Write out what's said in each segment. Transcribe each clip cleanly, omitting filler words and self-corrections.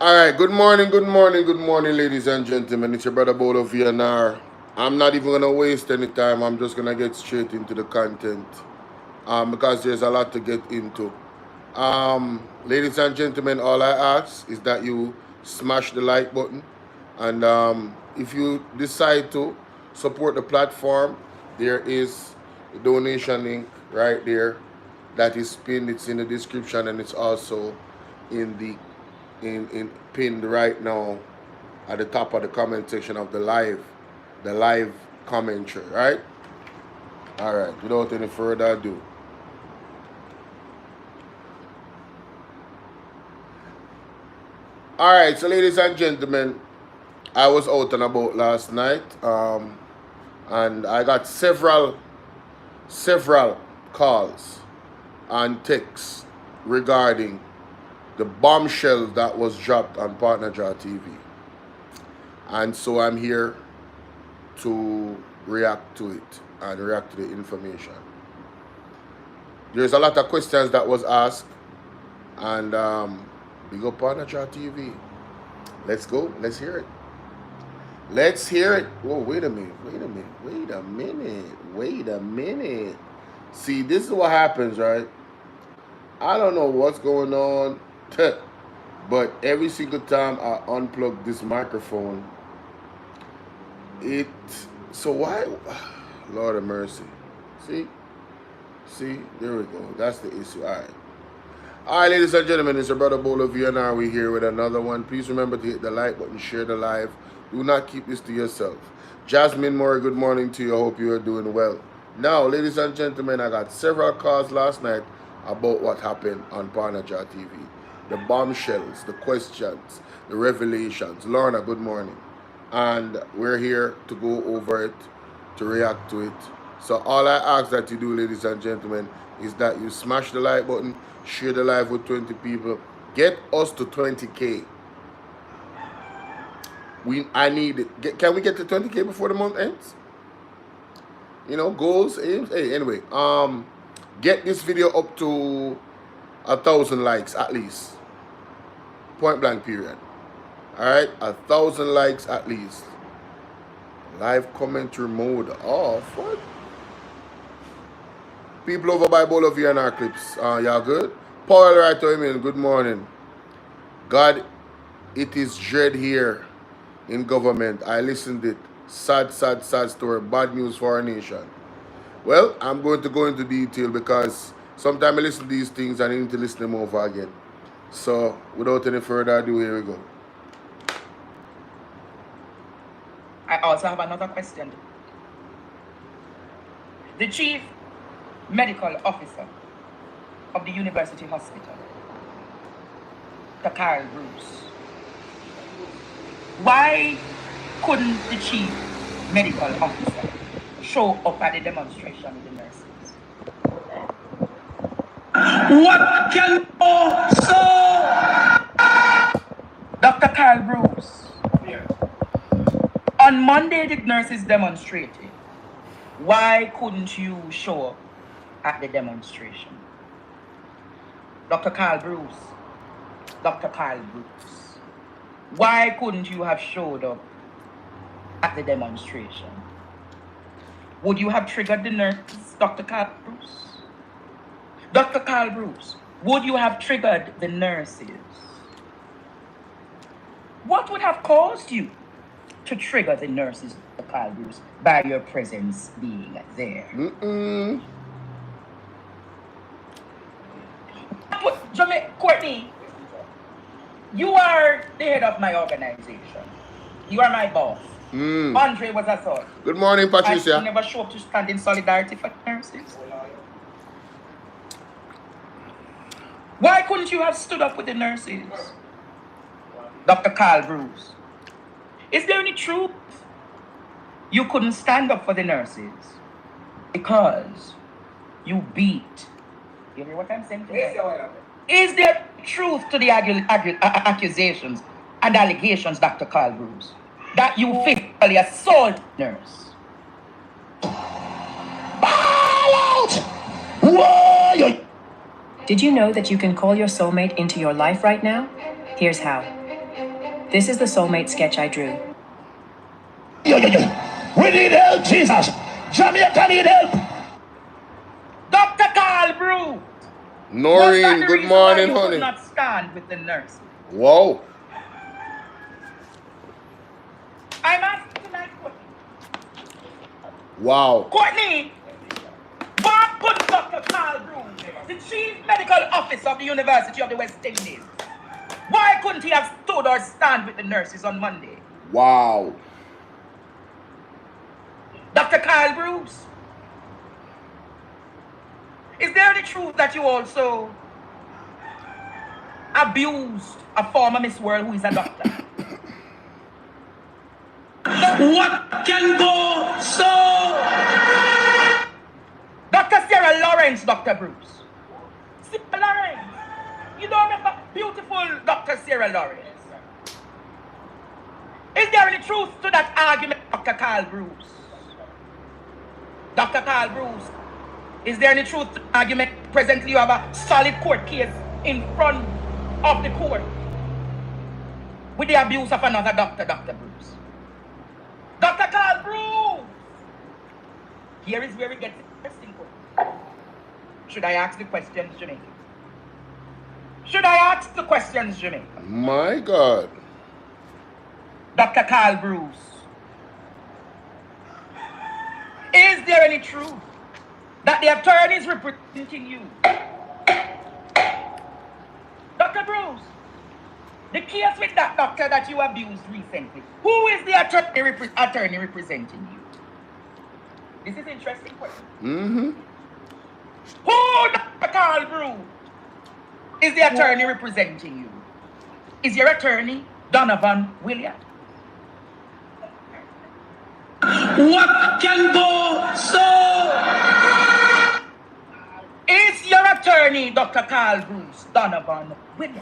Alright, good morning, ladies and gentlemen. It's your brother Bolo VNR. I'm not even gonna waste any time. I'm just gonna get straight into the content. Because there's a lot to get into. Ladies and gentlemen, all I ask is that you smash the like button. And if you decide to support the platform, there is a donation link right there that is pinned. It's in the description and it's also in the in pinned right now at the top of the comment section of the live commentary, right? All right, without any further ado. All right, so ladies and gentlemen, I was out and about last night, and I got several calls and texts regarding the bombshell that was dropped on Partnerjaw TV. And so I'm here to react to it and react to the information. There's a lot of questions that was asked, and big up Partnerjaw TV. Let's go. Let's hear it. Let's hear it. Whoa, wait a minute. See, this is what happens, right? I don't know what's going on, but every single time I unplug this microphone, so why, Lord of mercy. See, there we go. That's the issue. All right, ladies and gentlemen, it's your brother Bolo VNR. We're here with another one. Please remember to hit the like button, share the live. Do not keep this to yourself. Jasmine Moore, good morning to you. I hope you are doing well. Now, ladies and gentlemen, I got several calls last night about what happened on Partnerjaw TV. The bombshells, the questions, the revelations. Lorna, good morning. And we're here to go over it, to react to it. So all I ask that you do, ladies and gentlemen, is that you smash the like button, share the live with 20 people. Get us to 20K. I need it. Can we get to 20K before the month ends? You know, goals, aims. Hey, anyway, get this video up to 1,000 likes at least. Point blank period. All right, 1,000 likes at least. Live commentary mode off. What? People over by Bolo Bvrclips. Y'all good? Paul right to him. Good morning. God, it is dread here in government. I listened it. Sad story. Bad news for our nation. Well, I'm going to go into detail because sometimes I listen to these things and I need to listen them over again. So, without any further ado, here we go. I also have another question. The chief medical officer of the University Hospital, Dr. Carl Bruce. Why couldn't the chief medical officer show up at the demonstration with the nurses? What can Dr. Carl Bruce? Yeah. On Monday, the nurses demonstrated. Why couldn't you show up at the demonstration? Dr. Carl Bruce. Why couldn't you have showed up at the demonstration? Would you have triggered the nurses, Dr. Carl Bruce? Dr. Carl Bruce, would you have triggered the nurses? What would have caused you to trigger the nurses, Dr. Carl Bruce, by your presence being there? Courtney, you are the head of my organization. You are my boss. Andre was a son. Good morning, Patricia. I never show up to stand in solidarity for nurses. Why couldn't you have stood up with the nurses? Dr. Carl Bruce. Is there any truth you couldn't stand up for the nurses? Because you beat. You hear what I'm saying? Is there truth to the accusations and allegations, Dr. Carl Bruce, that you physically assault nurse? Did you know that you can call your soulmate into your life right now? Here's how. This is the soulmate sketch I drew. We need help, Jesus. Jamaica need help. Dr. Carl Brew. Noreen, good morning, you honey. could not stand with the nurse. Whoa. I'm asking tonight, Courtney. Wow. Courtney, why couldn't Dr. Carl Brew, the chief medical officer of the University of the West Indies, why couldn't he have stood or stand with the nurses on Monday? Wow. Dr. Carl Bruce, is there any truth that you also abused a former Miss World who is a doctor? What can go so? Dr. Sarah Lawrence, Dr. Bruce. Sarah Lawrence. You don't remember beautiful Dr. Sarah Lawrence? Is there any truth to that argument, Dr. Carl Bruce? Dr. Carl Bruce, is there any truth to the argument? Presently, you have a solid court case in front of the court with the abuse of another doctor, Dr. Bruce. Dr. Carl Bruce! Here is where it gets interesting. Should I ask the questions, Jamaica? Should I ask the questions, Jamaica? My God. Dr. Carl Bruce, is there any truth that the attorneys representing you? Dr. Bruce, the case with that doctor that you abused recently, who is the attorney representing you? This is interesting question. Mm-hmm. Who, Dr. Carl Bruce, is the attorney representing you? Is your attorney Donovan Williams? What can go so? Is your attorney Dr. Carl Bruce Donovan Williams?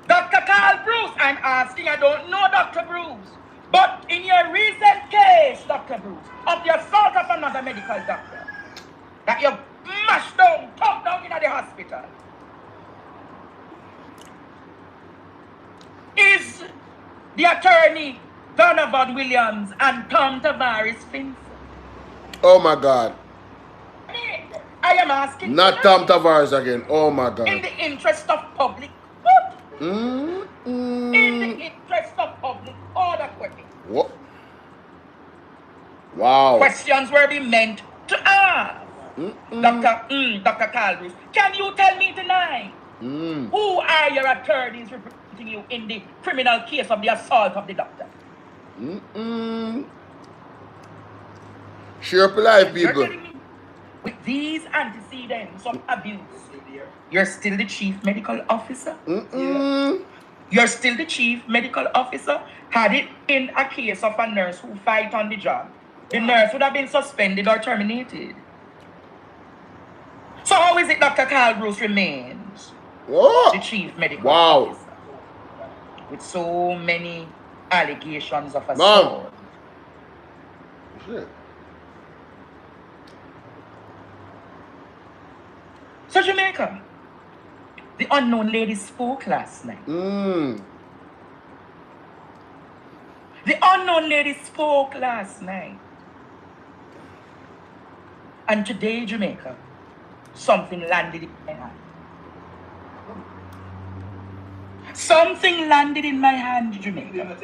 Dr. Carl Bruce, I'm asking, I don't know Dr. Bruce, but in your recent case, Dr. Bruce, of the assault of another medical doctor, that you mashed down, took down in the hospital, is the attorney Donovan Williams and Tom Tavares Finson? Oh my God. I am asking. Not Tom Tavares again. Oh my God. In the interest of public good. In the interest of public order, Courtney. What? Wow. Questions were being meant to ask. Dr. Carl Bruce, can you tell me tonight who are your attorneys representing you in the criminal case of the assault of the doctor? Share up life, You're people. telling me, with these antecedents of abuse, you're still the chief medical officer? You're still the chief medical officer? Had it been a case of a nurse who fight on the job, the nurse would have been suspended or terminated. So how is it Dr. Carl Bruce remains the chief medical officer with so many allegations of assault? Shit. So Jamaica, the unknown lady spoke last night. The unknown lady spoke last night. And today, Jamaica, something landed in my hand. Something landed in my hand, Jamaica.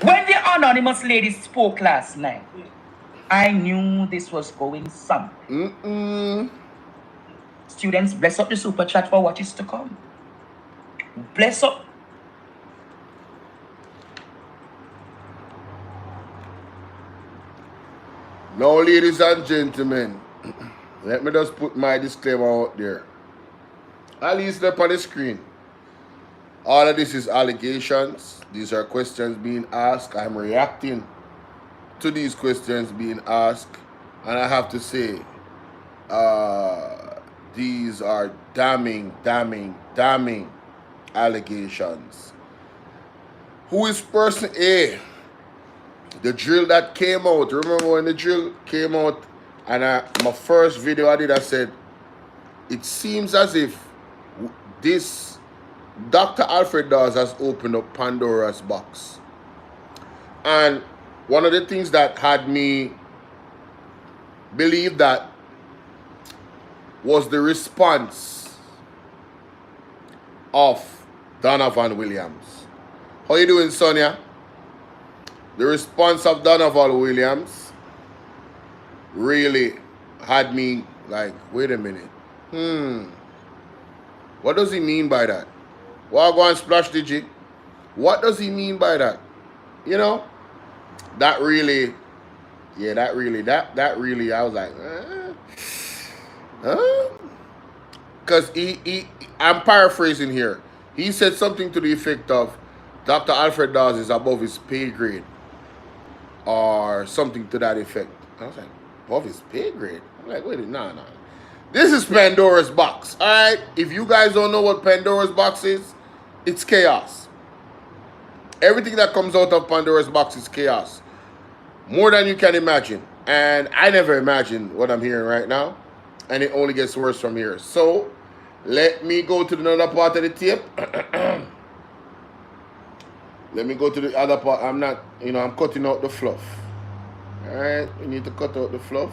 When the anonymous lady spoke last night, I knew this was going somewhere. Students, bless up the super chat for what is to come. Bless up. Now, ladies and gentlemen, let me just put my disclaimer out there. At least up on the screen. All of this is allegations. These are questions being asked. I'm reacting to these questions being asked. And I have to say, these are damning allegations. Who is person A? The drill that came out. Remember when the drill came out? And my first video I did, I said, it seems as if this Dr. Alfred Dawes has opened up Pandora's box. And one of the things that had me believe that was the response of Donovan Williams. How you doing, Sonia? The response of Donovan Williams really had me like, wait a minute. What does he mean by that? Well, go and splash the jig. What does he mean by that? You know? That really, I was like, because I'm paraphrasing here. He said something to the effect of, Dr. Alfred Dawes is above his pay grade, or something to that effect. I was like, above his pay grade? I'm like, wait, no. This is Pandora's box, all right? If you guys don't know what Pandora's box is, it's chaos. Everything that comes out of Pandora's box is chaos. More than you can imagine. And I never imagined what I'm hearing right now. And it only gets worse from here. So, let me go to another part of the tape. Let me go to the other part. I'm cutting out the fluff. Alright, we need to cut out the fluff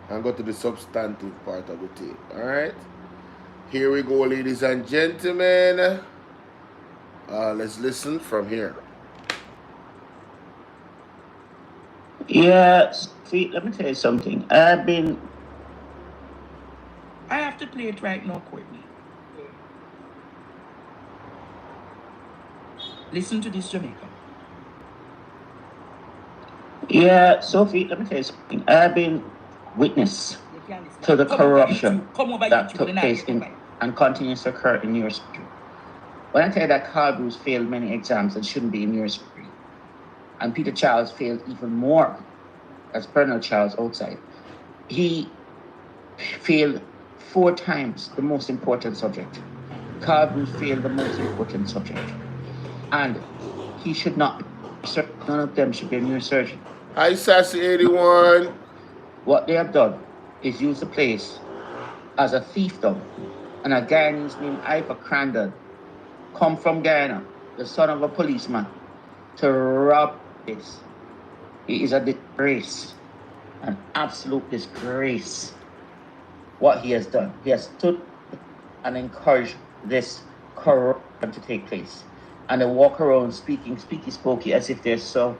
and go to the substantive part of the tape. Alright, here we go, ladies and gentlemen. Let's listen from here. Yeah, see, let me tell you something. I have to play it right now, Courtney. Listen to this, Jamaica. Yeah, Sophie, let me tell you something. I've been witness to the corruption that took place and continues to occur in your school. When I tell you that Carl Bruce failed many exams and shouldn't be in your school, and Peter Charles failed even more as Bernard Charles outside, he failed 4 times the most important subject. Carl Bruce failed the most important subject. And he should not be. None of them should be a neurosurgeon. Hi, Sassy81. What they have done is use the place as a thiefdom. And a guy named Ivor Crandon come from Guyana, the son of a policeman, to rob this. He is a disgrace, an absolute disgrace. What he has done, he has stood and encouraged this corruption to take place, and they walk around speaking spooky as if they're so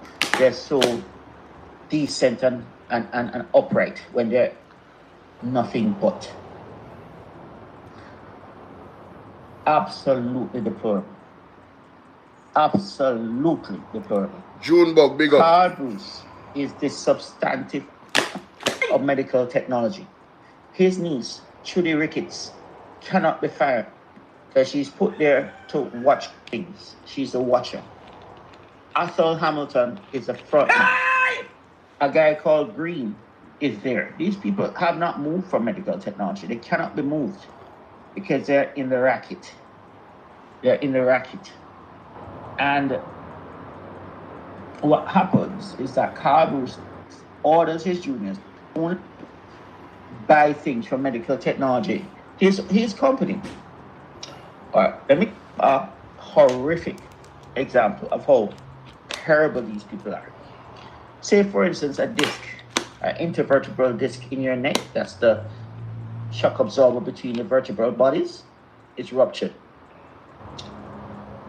decent and upright when they're nothing but absolutely deplorable. Absolutely deplorable. Junebug, big up. Carl Bruce is the substantive of medical technology. His niece, Trudy Ricketts, cannot be fired because she's put there to watch things. She's a watcher. Athol Hamilton is a frontman. A guy called Green is there. These people have not moved from medical technology. They cannot be moved because they're in the racket. They're in the racket. And what happens is that Carl Bruce orders his juniors to only buy things from medical technology. His company. Let me give a horrific example of how terrible these people are. Say, for instance, a disc, an intervertebral disc in your neck, that's the shock absorber between the vertebral bodies, is ruptured.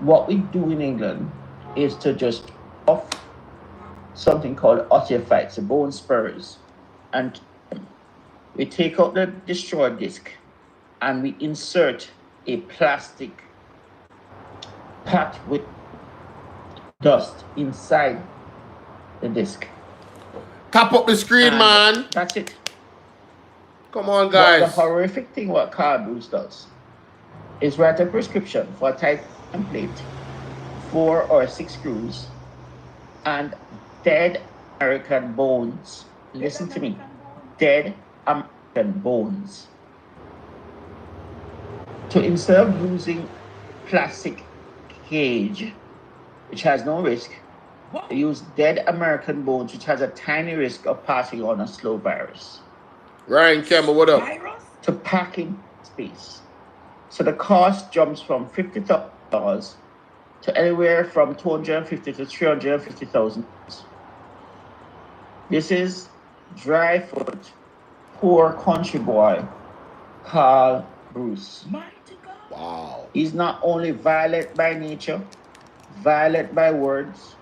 What we do in England is to just off something called osteophytes, the bone spurs, and we take out the destroyed disc and we insert a plastic packed with dust inside the disc. Tap up the screen, And man. that's it. Come on, But guys. the horrific thing what Carl Bruce does is write a prescription for a tight plate, 4 or 6 screws, and dead American bones. Listen to me. Dead American bones. So instead of using plastic cage, which has no risk, they use dead American bones, which has a tiny risk of passing on a slow virus. Ryan Campbell, what up? Virus? To pack in space. So the cost jumps from $50,000 to anywhere from $250,000 to $350,000. This is dry foot, poor country boy, Carl Bruce. Mighty God. Wow. He's not only violent by nature, violent by words,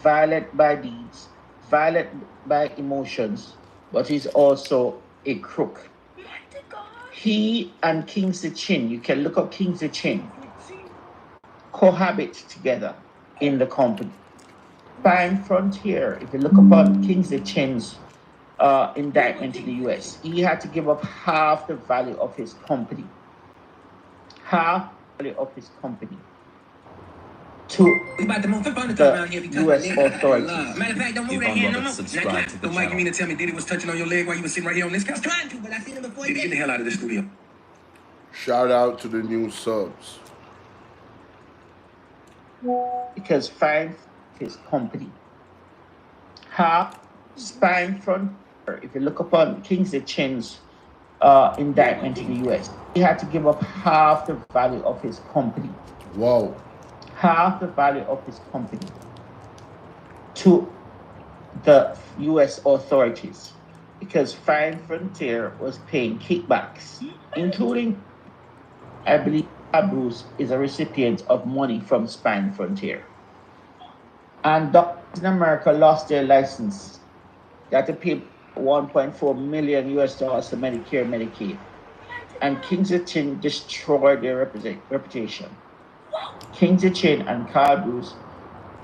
violent by deeds, violent by emotions, but he's also a crook. Mighty God. He and Kingsley Chin, you can look up Kingsley Chin, cohabit together in the company. Spine Frontier, if you look upon Kingsley Chin's indictment in the US, he had to give up half the value of his company. Half the value of his company to the US authorities. Matter of fact, don't move that hand no more. Subscribe to the channel. You mean to tell me Diddy was touching on your leg while you was sitting right here on this couch? Trying to, but I seen him before. Diddy, get the hell out of the studio. Shout out to the new subs. Because five his company. Half Spine Frontier, if you look upon Kingsley Chin's indictment in the US, he had to give up half the value of his company. Wow. Half the value of his company to the US authorities because Fine Frontier was paying kickbacks, including, I believe, Bruce is a recipient of money from Spine Frontier. And doctors in America lost their license. They had to pay $1.4 million to Medicare and Medicaid. And Kingsley Chin destroyed their reputation. Kingsley Chin and Carl Bruce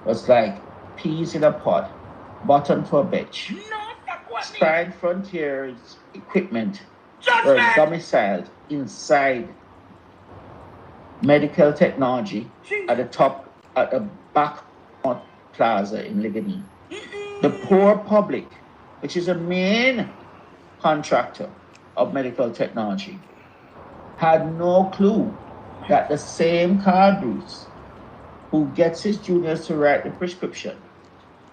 was like peas in a pod, bottom to a bitch. Spine Frontier's equipment were domiciled inside medical technology at the back plaza in Ligani. The poor public, which is a main contractor of medical technology, had no clue that the same Carl Bruce who gets his juniors to write the prescription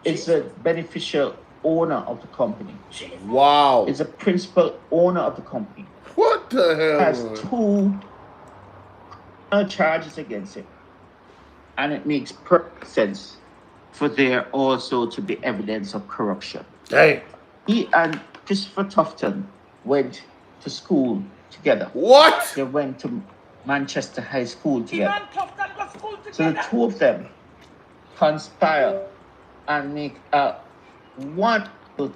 is the beneficial owner of the company. Wow. Is a principal owner of the company. What the hell? Has two charges against him. And it makes perfect sense for there also to be evidence of corruption. Dang. He and Christopher Tufton went to school together. What? They went to Manchester High School together. So the two of them conspire and make a wonderful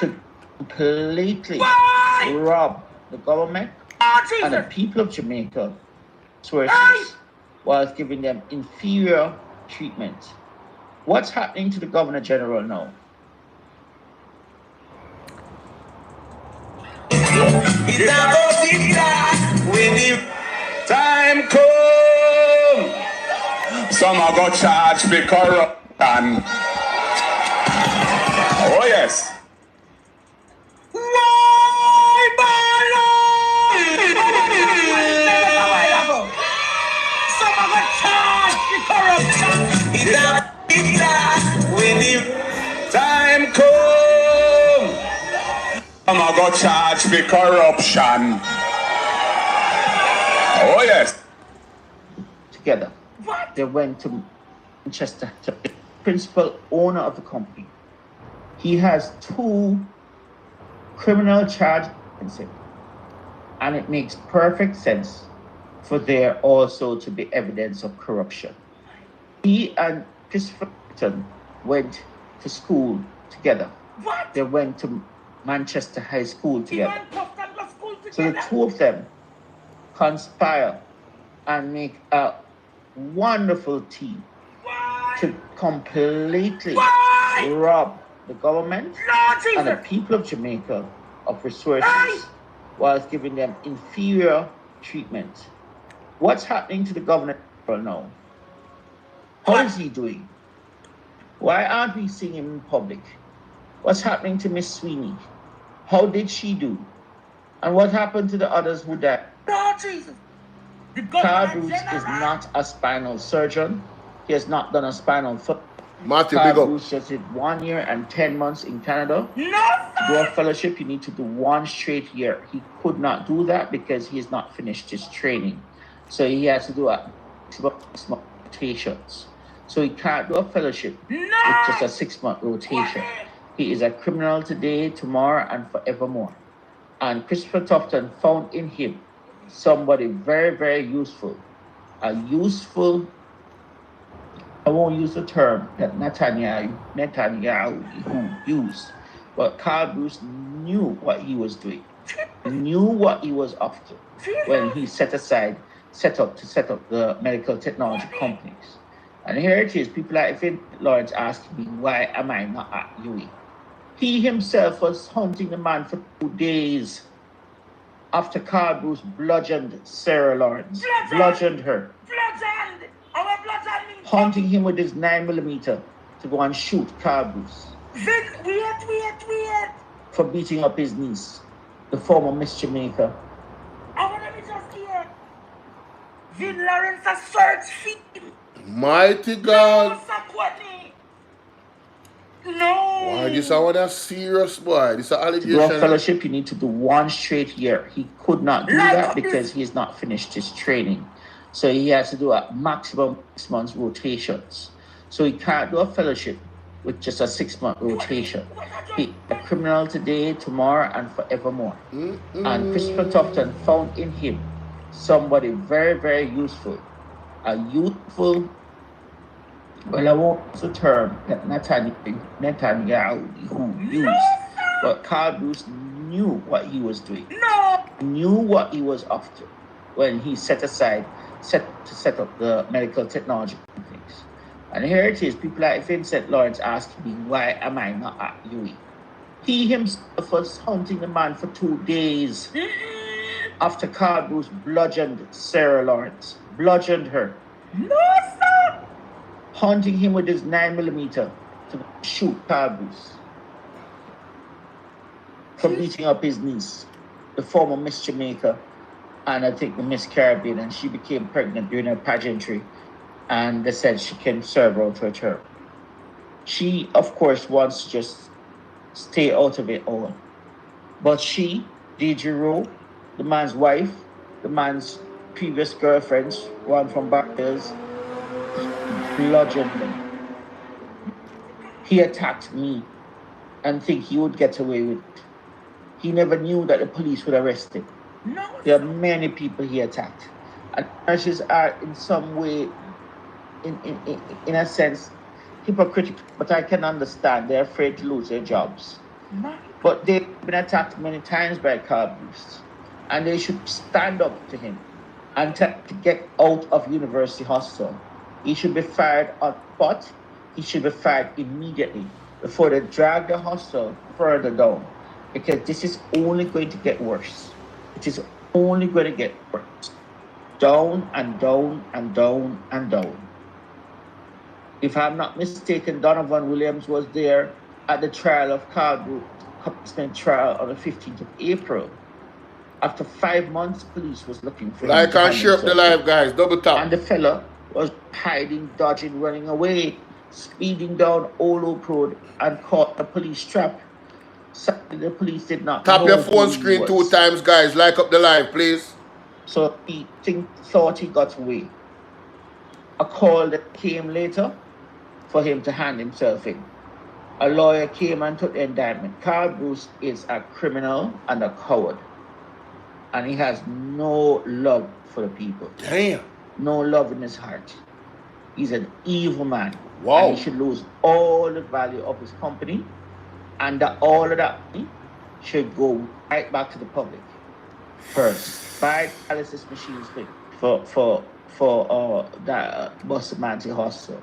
to completely rob the government and the people of Jamaica sources while giving them inferior treatment. What's happening to the Governor General now? When the time come, some are going to charge for corruption. Oh yes. Some are going to charge for corruption. When the time come, I'm going to charge for corruption. Oh yes. Together. What? They went to Manchester, the principal owner of the company. He has two criminal charges against him. And it makes perfect sense for there also to be evidence of corruption. He and Christopher Tufton went to school together. What? They went to Manchester High School together. So the two of them conspire and make a wonderful team to completely rob the government and the people of Jamaica of resources while giving them inferior treatment. What's happening to the governor now? How is he doing? Why aren't we seeing him in public? What's happening to Miss Sweeney? How did she do? And what happened to the others who died? Lord Jesus. Carl Bruce is not a spinal surgeon. He has not done a spinal foot. Matthew, Carl big up. Bruce just did 1 year and 10 months in Canada. No, To do a fellowship, you need to do 1 straight year. He could not do that because he has not finished his training. So he has to do a maximum rotations. So he can't do a fellowship with just a 6-month rotation. He is a criminal today, tomorrow, and forevermore. And Christopher Tufton found in him somebody very, very useful. A useful, I won't use the term that Netanyahu used, but Carl Bruce knew what he was doing, knew what he was up to when he set up the medical technology companies. And here it is, people like Finn Lawrence asking me, why am I not at UE? He himself was hunting the man for 2 days after Carl Bruce bludgeoned Sarah Lawrence, bludgeoned her, hunting him with his 9mm to go and shoot Carl Bruce. Wait. For beating up his niece, the former Miss Jamaica. I want to just hear. Vin Lawrence a search film. Mighty God. No. Why this I want a serious boy? This is an To do a allegation. fellowship, you need to do 1 straight year. He could not do that because he has not finished his training. So he has to do a maximum 6 months rotations. So he can't do a fellowship with just a 6-month rotation. He a criminal today, tomorrow, and forevermore. And Christopher Tufton found in him somebody very, very useful. A youthful, well, I won't use the term that Netanyahu used, but Carl Bruce knew what he was doing, knew what he was up to when he set up the medical technology companies. And here it is, people like Vincent Lawrence asking me, why am I not at UE? He himself was hunting the man for 2 days after Carl Bruce bludgeoned Sarah Lawrence, bludgeoned her. No, sir. Hunting him with his 9mm to shoot Carl Bruce for beating up his niece, the former Miss Jamaica, and I think the Miss Caribbean, and she became pregnant during her pageantry, and they said she can serve out her term. She, of course, wants to just stay out of it all. But she, Deidre Rowe, the man's wife, the man's previous girlfriends, one from Barbados, bludgeoned him. He attacked me and think he would get away with it. He never knew that the police would arrest him. No. There are many people he attacked. And nurses are in some way, in a sense, hypocritical, but I can understand. They're afraid to lose their jobs. But they've been attacked many times by Carl Bruce, and they should stand up to him and to get out of University Hospital. He should be fired on spot. He should be fired immediately before they drag the hostel further down, because this is only going to get worse. It is only going to get worse. Down and down and down and down. If I'm not mistaken, Donovan Williams was there at the trial of Carl Bruce, commencement trial on the 15th of April. After 5 months, police was looking for him. Like and share up the live, guys. Double tap. And the fella was hiding, dodging, running away, speeding down Old Oak Road and caught a police trap. Sadly, the police did not Tap know your who phone he screen was. 2 times, guys. Like up the live, please. So he thought he got away. A call that came later for him to hand himself in. A lawyer came and took the indictment. Carl Bruce is a criminal and a coward. And he has no love for the people. Damn. No love in his heart. He's an evil man. Wow. And he should lose all the value of his company, and that all of that money should go right back to the public. First, buy dialysis machines for that Bustamante Hospital.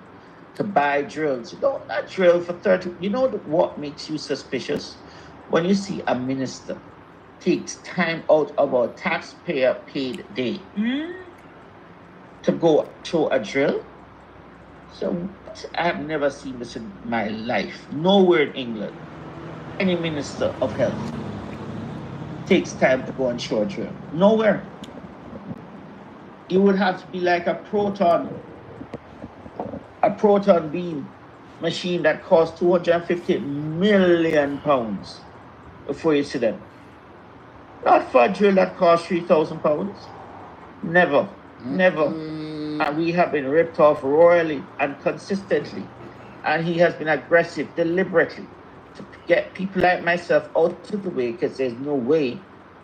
To buy drills. You know, that drill for 30. You know what makes you suspicious? When you see a minister takes time out of a taxpayer paid day to go show a drill. So I have never seen this in my life. Nowhere in England, any minister of health takes time to go and show a drill. Nowhere. It would have to be like a proton beam machine that costs 250 million pounds before you see them. Not for a drill that costs 3,000 pounds. Never. Never. And we have been ripped off royally and consistently. And he has been aggressive deliberately to get people like myself out of the way, because there's no way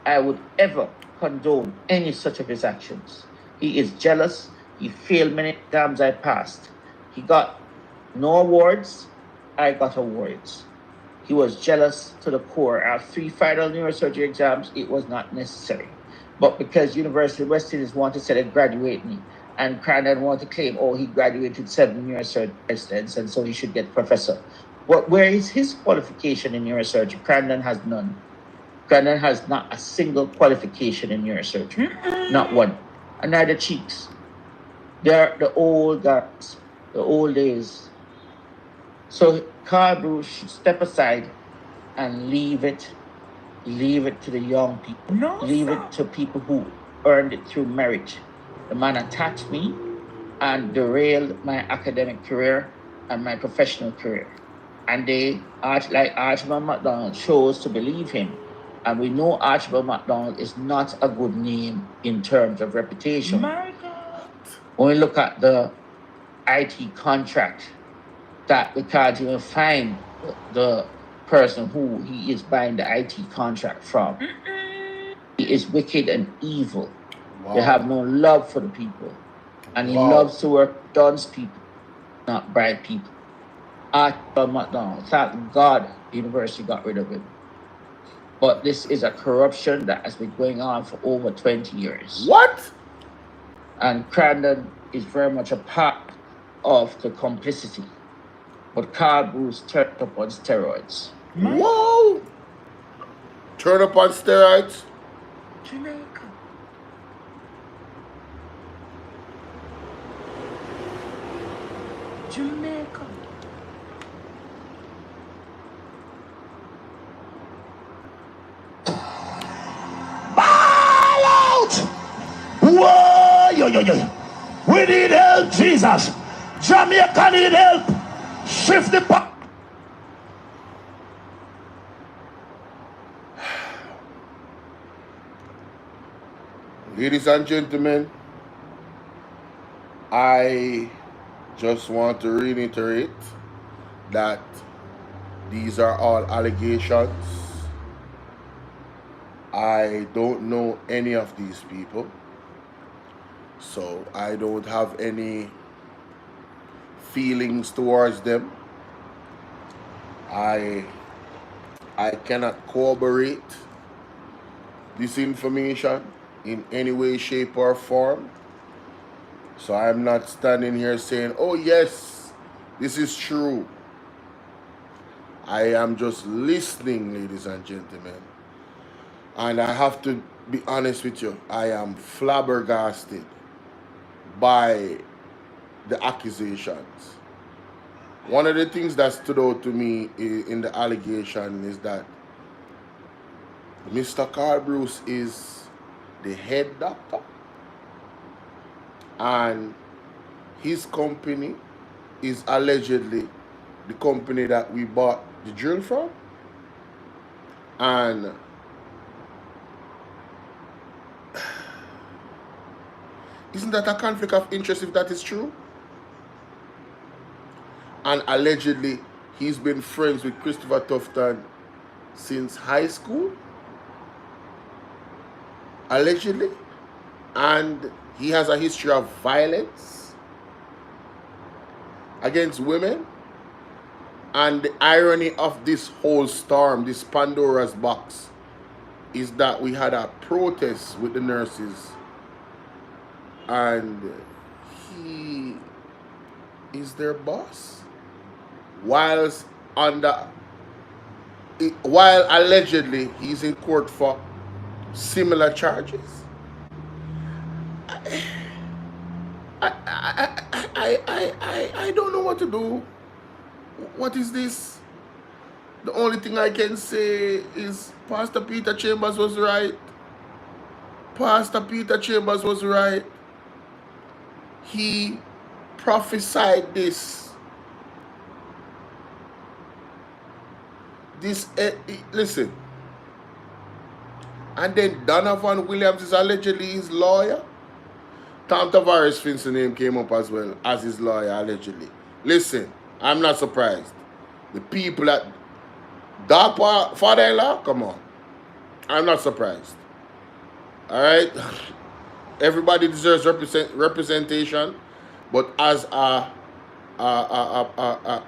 I would ever condone any such of his actions. He is jealous. He failed many exams I passed. He got no awards. I got awards. He was jealous to the core. I have 3 final neurosurgery exams. It was not necessary. But because University of West Indies wanted to say they graduate me, and Crandon wanted to claim, oh, he graduated 7 neurosurgery residents, and so he should get professor. But where is his qualification in neurosurgery? Crandon has none. Crandon has not a single qualification in neurosurgery. Not one. And neither Cheeks. They're the old guys, the old days. So Carl Bruce should step aside and leave it to the young people. No, leave sir. it to people who earned it through merit. The man attacked me and derailed my academic career and my professional career. And they, like Archibald MacDonald, chose to believe him. And we know Archibald MacDonald is not a good name in terms of reputation. My God. When we look at the IT contract, that we can't even find the person who he is buying the IT contract from. He is wicked and evil. Wow. They have no love for the people. And he loves to work dunce people, not bright people. Archibald MacDonald, thank God the university got rid of him. But this is a corruption that has been going on for over 20 years. What? And Crandon is very much a part of the complicity. But Carl Bruce turned up on steroids. Whoa! Turn up on steroids? Jamaica. Jamaica. Ball out! Whoa! Yo. We need help, Jesus. Jamaica need help. Shift the pop. Ladies and gentlemen, I just want to reiterate that these are all allegations. I don't know any of these people, so I don't have any feelings towards them. I cannot corroborate this information in any way, shape, or form. So I'm not standing here saying, oh yes, this is true. I am just listening, ladies and gentlemen. And I have to be honest with you, I am flabbergasted by the accusations. One of the things that stood out to me in the allegation is that Mr. Carl Bruce is the head doctor, and his company is allegedly the company that we bought the drill from. And isn't that a conflict of interest if that is true? And allegedly he's been friends with Christopher Tufton since high school, allegedly, and he has a history of violence against women. And the irony of this whole storm, this Pandora's box, is that we had a protest with the nurses, and he is their boss, while allegedly he's in court for similar charges. I don't know what to do. What is this? The only thing I can say is Pastor Peter Chambers was right. Pastor Peter Chambers was right. He prophesied this listen. And then Donovan Williams is allegedly his lawyer. Tom Tavares Finson name came up as well as his lawyer, allegedly. Listen, I'm not surprised. The people at Dark Father-in-law, come on. I'm not surprised. All right? Everybody deserves representation, but as a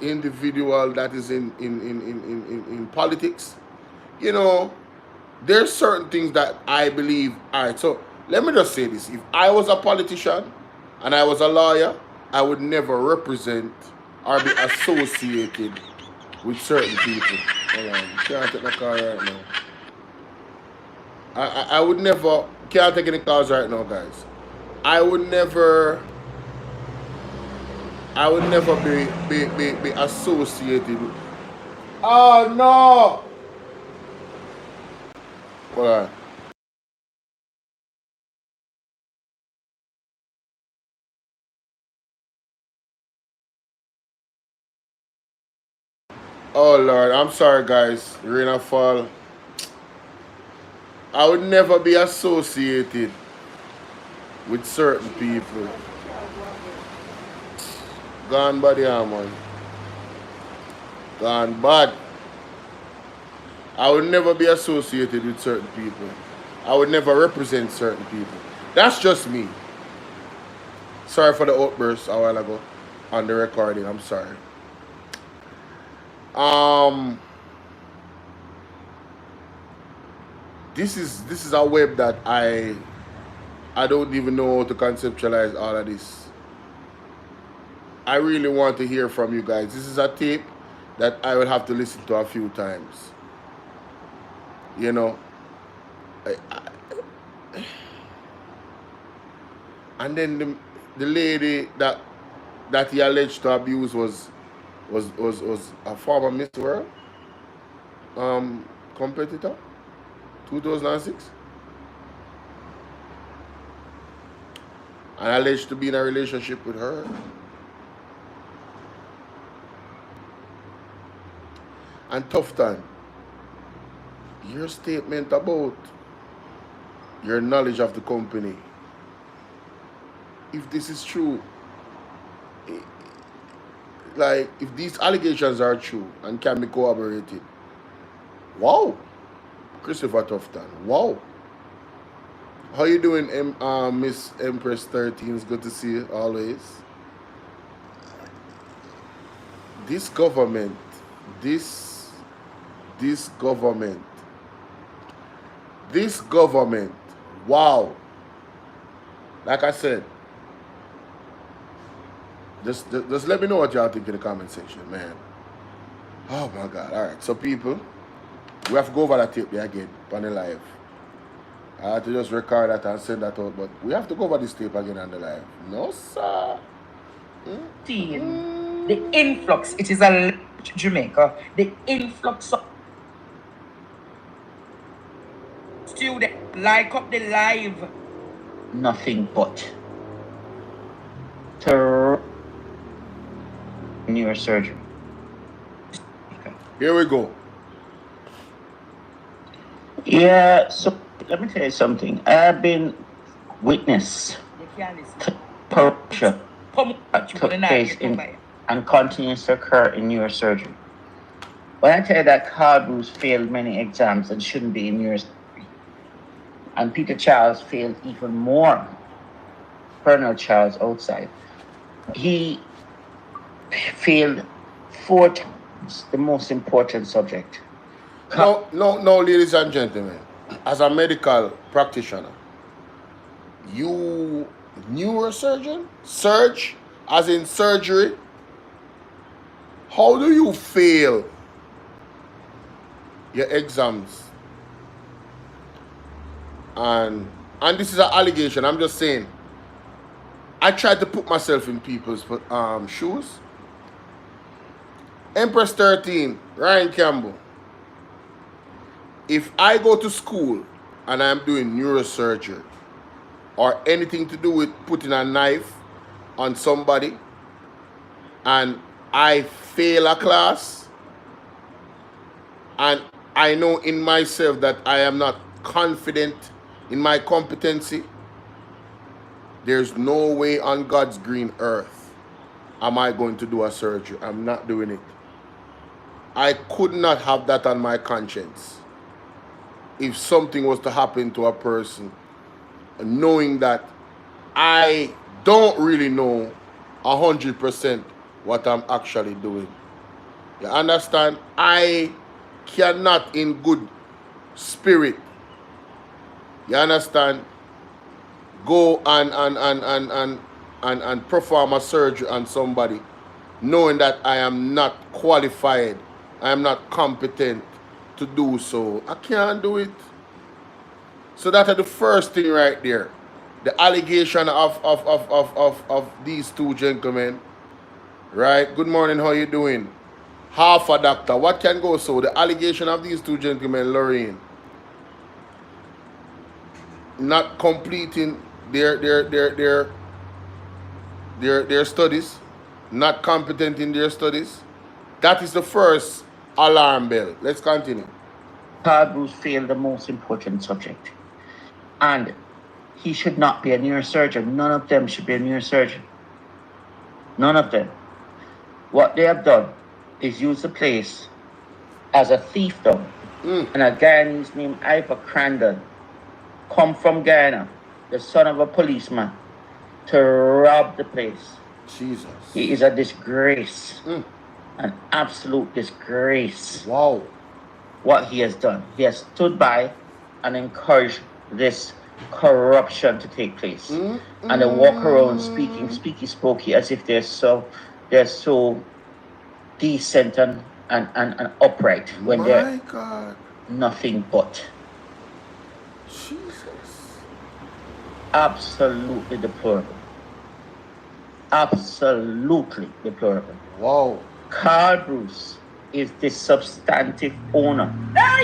individual that is in politics, you know, there's certain things that I believe. All right, so let me just say this. If I was a politician and I was a lawyer, I would never represent or be associated with certain people. Hold on, can't take my car right now. I would never, can't take any calls right now, guys. I would never be associated with. Oh no! Hold on. Oh Lord, I'm sorry guys. Rain or fall. I would never be associated with certain people. Gone bad, yeah, man. Gone bad. I would never be associated with certain people. I would never represent certain people. That's just me. Sorry for the outburst a while ago on the recording. I'm sorry. This is a web that I don't even know how to conceptualize all of this. I really want to hear from you guys. This is a tape that I will have to listen to a few times. You know, and then the lady that he alleged to abuse was a former Miss World competitor, 2006, and alleged to be in a relationship with her. And Tough Time, your statement about your knowledge of the company, if this is true, like if these allegations are true and can be corroborated, wow, Christopher Tufton, wow. How you doing, Miss Empress 13? It's good to see you always. This government, this government, wow. Like I said, just let me know what y'all think in the comment section, man. Oh my God. All right, so people, we have to go over that tape there again on the live. I had to just record that and send that out, but we have to go over this tape again on the live. No, sir. The influx, it is a Jamaica, the influx of students like up the live. Nothing but neurosurgery. Here we go. Yeah, so let me tell you something. I've been witness to corruption that took place in and continues to occur in neurosurgery. When I tell you that Carl Bruce failed many exams and shouldn't be in neurosurgery, and Peter Charles failed even more, Colonel Charles outside, he failed 4 times the most important subject. No, ladies and gentlemen. As a medical practitioner, you neurosurgeon, surge, as in surgery. How do you fail your exams? And this is an allegation. I'm just saying. I tried to put myself in people's shoes. Empress 13, Ryan Campbell. If I go to school and I'm doing neurosurgery or anything to do with putting a knife on somebody and I fail a class and I know in myself that I am not confident in my competency, there's no way on God's green earth am I going to do a surgery. I'm not doing it. I could not have that on my conscience. If something was to happen to a person, knowing that I don't really know 100% what I'm actually doing. You understand? I cannot in good spirit, you understand, go and perform a surgery on somebody knowing that I am not qualified, I am not competent to do so. I can't do it. So that is the first thing right there. The allegation of these two gentlemen, right? Good morning, how you doing? Half a doctor. What can go so? The allegation of these two gentlemen, Lorraine, not completing their studies, not competent in their studies. That is the first alarm bell. Let's continue. Carl Bruce failed the most important subject. And he should not be a neurosurgeon. None of them should be a neurosurgeon. None of them. What they have done is use the place as a thiefdom. And a Guyanese named Ivor Crandon come from Guyana, the son of a policeman, to rob the place. Jesus. He is a disgrace. An absolute disgrace. Wow. What he has done. He has stood by and encouraged this corruption to take place. And they walk around speaking speaky spokey as if they're so decent and upright when they're God. nothing but. Jesus. Absolutely deplorable. Absolutely deplorable. Wow. Carl Bruce is the substantive owner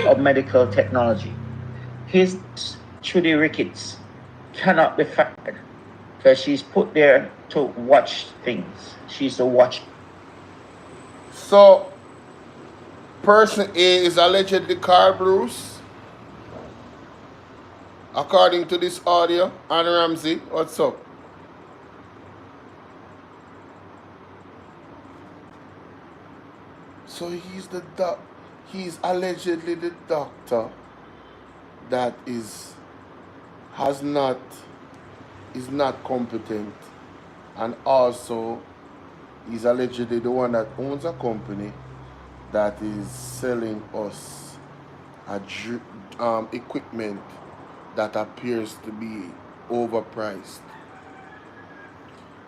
of medical technology. His Trudy Ricketts cannot be fired because she's put there to watch things. She's the watch. So, person A is allegedly Carl Bruce, according to this audio. Anne Ramsey, what's up? So he's allegedly the doctor that is not competent, and also he's allegedly the one that owns a company that is selling us equipment that appears to be overpriced,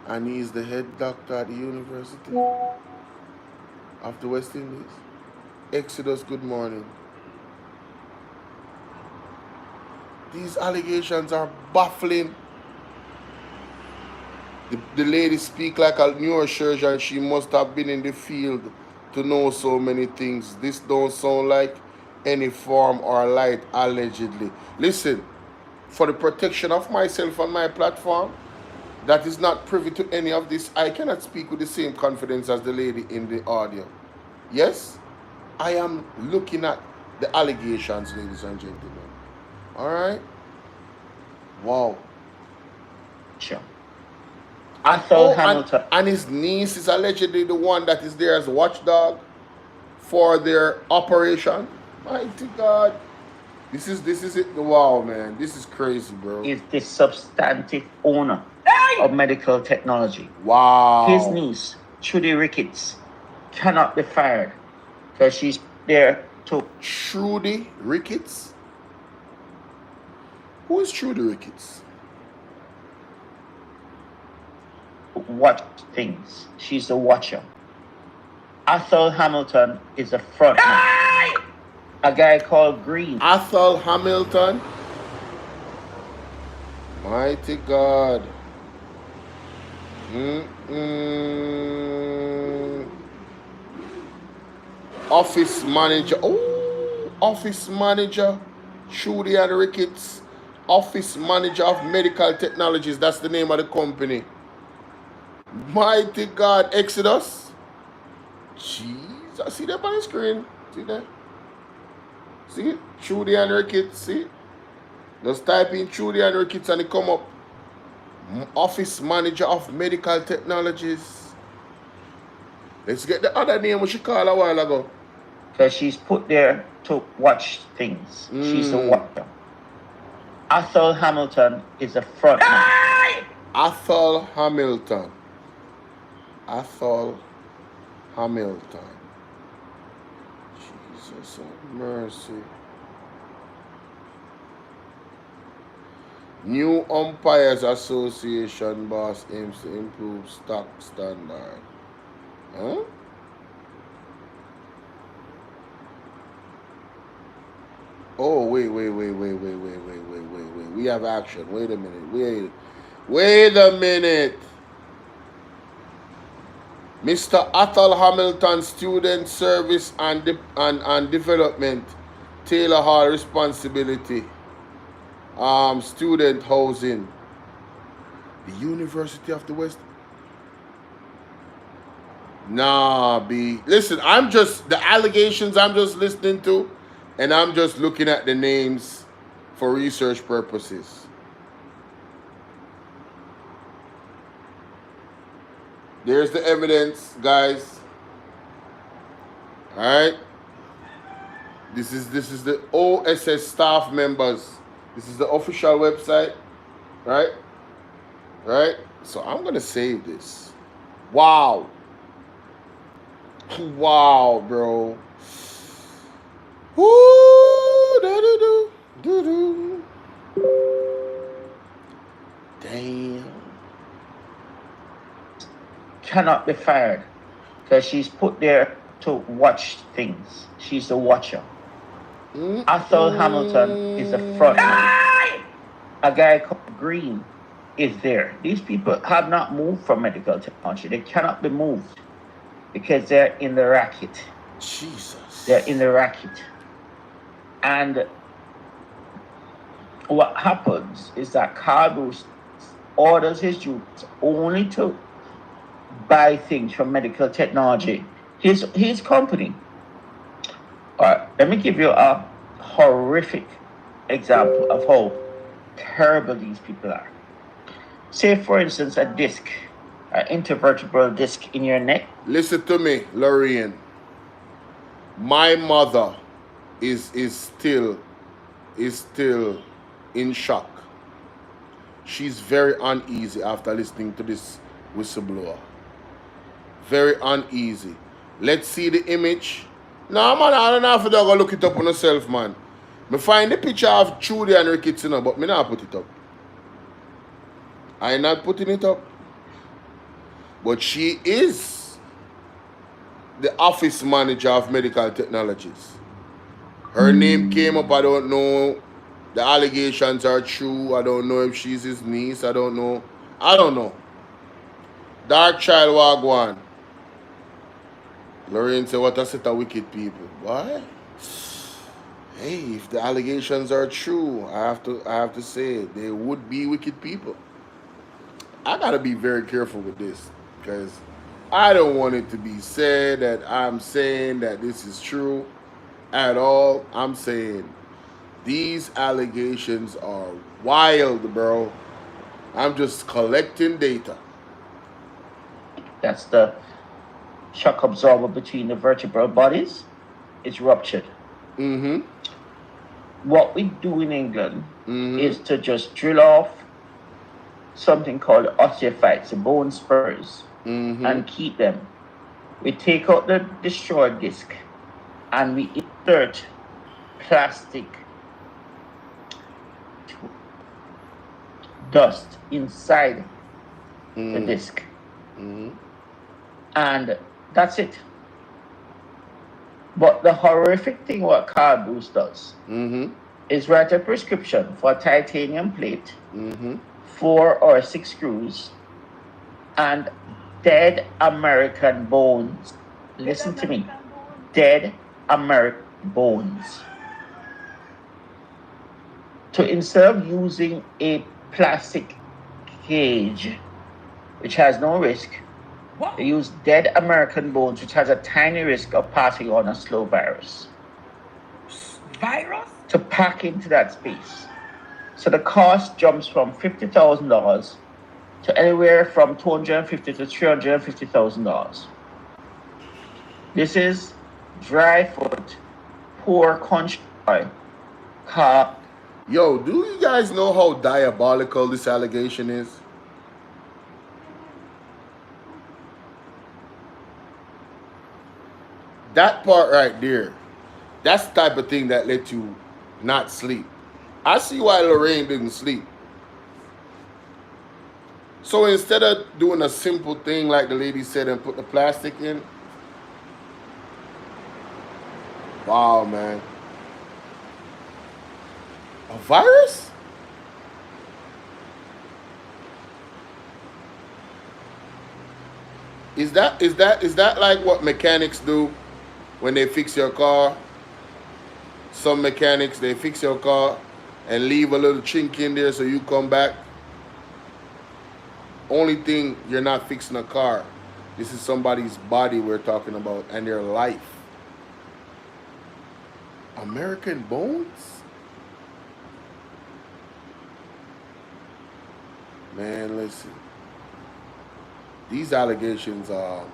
and he's the head doctor at the University of the West Indies. Exodus, good morning. These allegations are baffling. The lady speak like a neurosurgeon. She must have been in the field to know so many things. This don't sound like any form or light allegedly. Listen, for the protection of myself on my platform, that is not privy to any of this, I cannot speak with the same confidence as the lady in the audio. Yes, I am looking at the allegations, ladies and gentlemen. All right. Wow. Sure. Hamilton. And his niece is allegedly the one that is there as a watchdog for their operation. Mighty God. This is it. Wow, man. This is crazy, bro. Is the substantive owner of medical technology. Wow. His niece, Trudy Ricketts, cannot be fired because she's there to... Trudy Ricketts? Who is Trudy Ricketts? Watch things. She's the watcher. Athol Hamilton is the front man. A guy called Green. Athol Hamilton? Mighty God. Office manager. Oh, office manager. Trudy and Ricketts. Office manager of medical technologies. That's the name of the company. Mighty God. Exodus. Jesus. See that on the screen? See that? See? Trudy and Ricketts, see? Just type in Trudy and Ricketts and it come up. Office Manager of Medical Technologies. Let's get the other name what she called a while ago. Because she's put there to watch things. She's the watcher. Athol Hamilton is a front man. Athol Hamilton. Athol Hamilton. Jesus have mercy. New Umpires Association boss aims to improve stock standard. Huh? Oh, wait. We have action. Wait a minute. Wait a minute. Mr. Athol Hamilton, Student Service and Development, Taylor Hall Responsibility, Student Housing, the University of the West. Nah, B. Listen, the allegations I'm just listening to, and I'm just looking at the names for research purposes. There's the evidence, guys. All right. This is the OSS staff members. This is the official website, right? Right. So I'm gonna save this. Wow. Wow, bro. Woo, do. Damn. Cannot be fired because she's put there to watch things. She's the watcher. Athol Hamilton is the front man. A guy called Green is there. These people have not moved from medical technology. They cannot be moved because they're in the racket. Jesus. They're in the racket. And what happens is that Carbus orders his troops only to buy things from medical technology. His company. All right, let me give you a horrific example of how terrible these people are. Say, for instance, a disc, an intervertebral disc in your neck. Listen to me, Lorraine. My mother is still in shock. She's very uneasy after listening to this whistleblower. Very uneasy. Let's see the image. No, man, I don't have to go look it up on yourself, man. Me find the picture of Trudy and Ricketts, you know, but me not put it up. I not putting it up. But she is the office manager of medical technologies. Her name came up, I don't know. The allegations are true. I don't know if she's his niece. I don't know. Dark child wagwan. Lorraine said, what a set of wicked people. Why? Hey, if the allegations are true, I have to say they would be wicked people. I gotta be very careful with this because I don't want it to be said that I'm saying that this is true at all. I'm saying these allegations are wild, bro. I'm just collecting data. That's the shock absorber between the vertebral bodies. It's ruptured. What we do in England is to just drill off something called osteophytes, the bone spurs, and keep them. We take out the destroyed disc and we insert plastic dust inside the disc. And that's it. But the horrific thing what Carbus does is write a prescription for a titanium plate, 4 or 6 screws, and dead American bones. Listen to me. Dead American bones. So instead of using a plastic cage, which has no risk, they use dead American bones, which has a tiny risk of passing on a slow virus. virus to pack into that space. So the cost jumps from $50,000 to anywhere from $250,000 to $350,000. This is dry foot, poor country car. Yo, do you guys know how diabolical this allegation is? That part right there, that's the type of thing that let you not sleep. I see why Lorraine didn't sleep. So instead of doing a simple thing like the lady said and put the plastic in, wow, man. A virus? Is that like what mechanics do when they fix your car? Some mechanics, they fix your car and leave a little chink in there so you come back. Only thing, you're not fixing a car. This is somebody's body we're talking about and their life. American bones? Man, listen. These allegations are,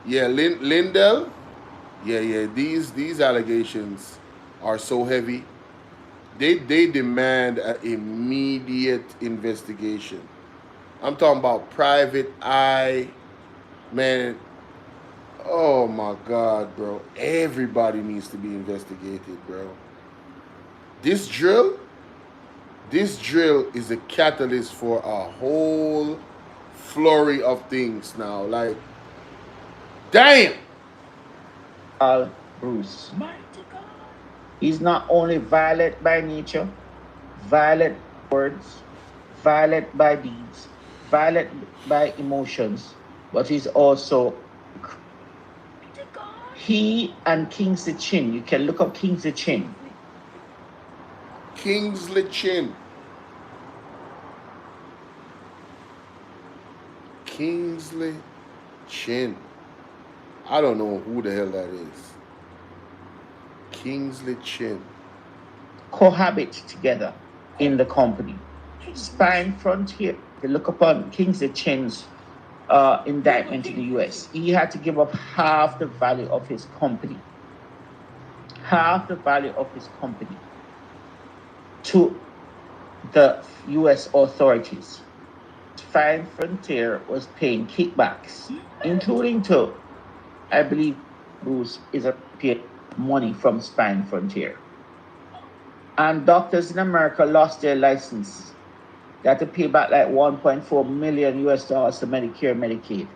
yeah, Lindell, yeah, these allegations are so heavy. They demand an immediate investigation. I'm talking about private eye, man. Oh my God, bro. Everybody needs to be investigated, bro. This drill is a catalyst for a whole flurry of things now. Like, damn. Bruce. He's not only violent by nature, violent words, violent by deeds, violent by emotions, but he's also, he and Kingsley Chin, you can look up Kingsley Chin. Kingsley Chin. Kingsley Chin. I don't know who the hell that is. Kingsley Chin. Cohabit together in the company. Spine Frontier. You look upon Kingsley Chin's indictment in the US. He had to give up half the value of his company. Half the value of his company to the US authorities. Spine Frontier was paying kickbacks, including to, I believe, Bruce is a paid money from Spine Frontier. And doctors in America lost their license. They had to pay back like 1.4 million US dollars to Medicare and Medicaid.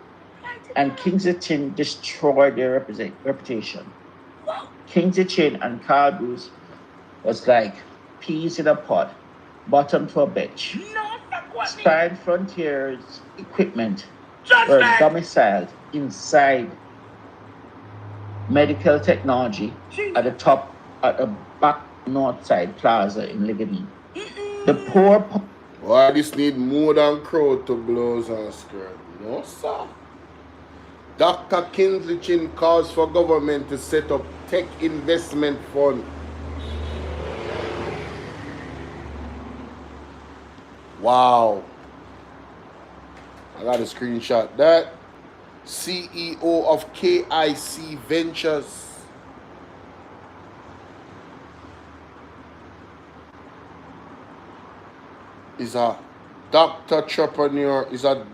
And Kingsley Chin destroyed their reputation. Kingsley Chin and Carl Bruce was like peas in a pod, bottom to a bench. Spine Frontier's equipment were domiciled inside medical technology at the top, at the back north side plaza in Ligonier. The poor... Why this need more than crow to blows and skirt? No, sir. Dr. Kingsley Chin calls for government to set up tech investment fund. Wow. I got to screenshot that. CEO of KIC Ventures. Is a doctor-entrepreneur. Is a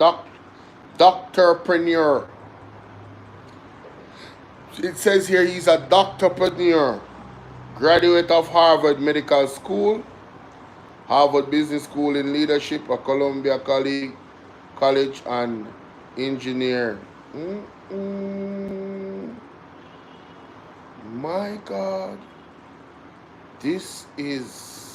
doctorpreneur. It says here he's a doctorpreneur. Graduate of Harvard Medical School, Harvard Business School in Leadership, a Columbia College, and engineer. My God. This is...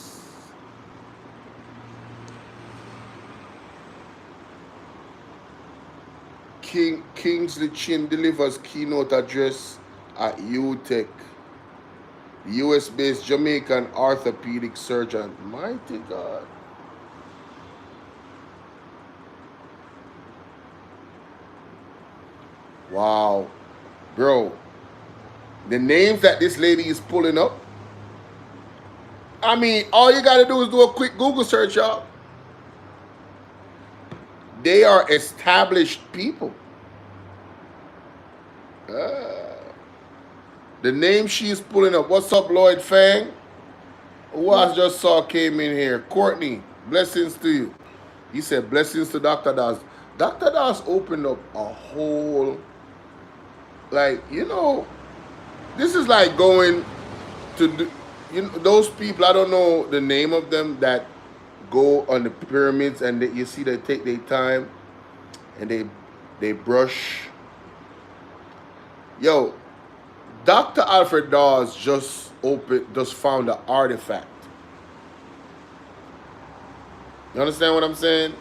Kingsley Chin delivers keynote address at UTech. US-based Jamaican orthopedic surgeon. Mighty God. Wow. Bro, the names that this lady is pulling up, I mean, all you got to do is do a quick Google search, y'all. They are established people. The name she is pulling up. What's up, Lloyd Fang? Who I just saw came in here? Courtney, blessings to you. He said, blessings to Dr. Das. Dr. Das opened up a whole, like, you know, this is like going to do, you know, those people, I don't know the name of them, that go on the pyramids and you see they take their time and they brush. Yo, Dr. Alfred Dawes just found an artifact. You understand what I'm saying?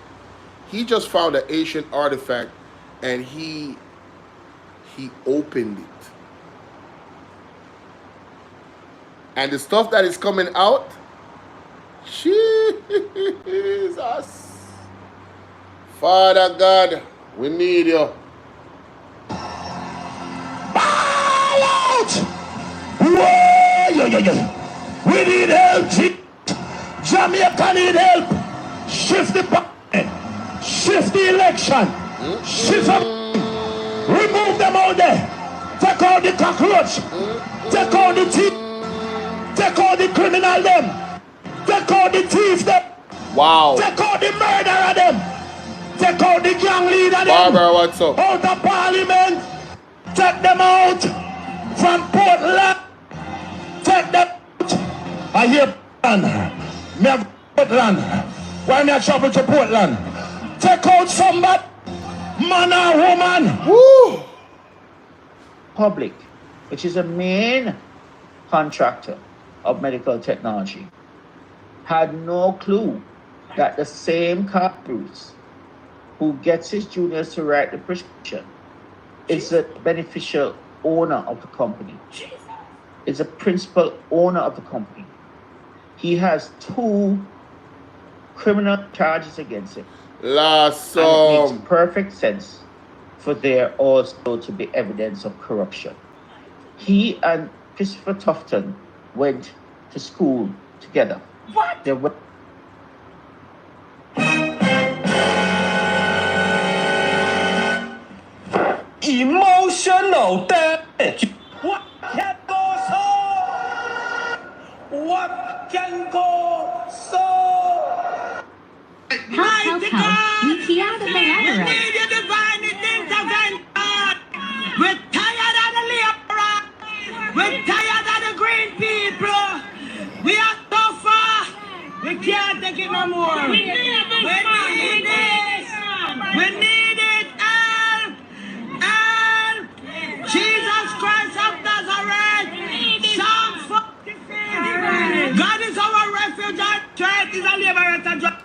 He just found an ancient artifact and he opened it. And the stuff that is coming out, Jesus. Father God, we need you. Ball out! Whoa! We need help. Jamaica need help. Shift the party. Shift the election. Shift up. Remove them out there. Take out the cockroach. Take out the thief. Take out the criminal them. Take out the thief them. Wow. Take out the murderer them. Take out the gang leader them. Barbara, what's up? Out of parliament. Take them out from Portland. Take them out. I hear Portland. Me have Portland. Why me a travel to Portland? Take out somebody. Man or woman. Woo! Public, which is a main contractor of medical technology, had no clue that the same Carl Bruce who gets his juniors to write the prescription is the beneficial owner of the company. Is a principal owner of the company. He has 2 criminal charges against him. Last And it song. makes perfect sense for there also to be evidence of corruption. He and Christopher Tufton went to school together. What? They went emotional damage. What can go so? What can go so? Help, we key out of the labyrinth. Need your divine intervention. We're tired of the labor. We're tired of the green people. We are so far. We can't take it no more. We need this. We need it. Help. Help. Jesus Christ of Nazareth. Psalm 46. God is our refuge and strength is a liberator.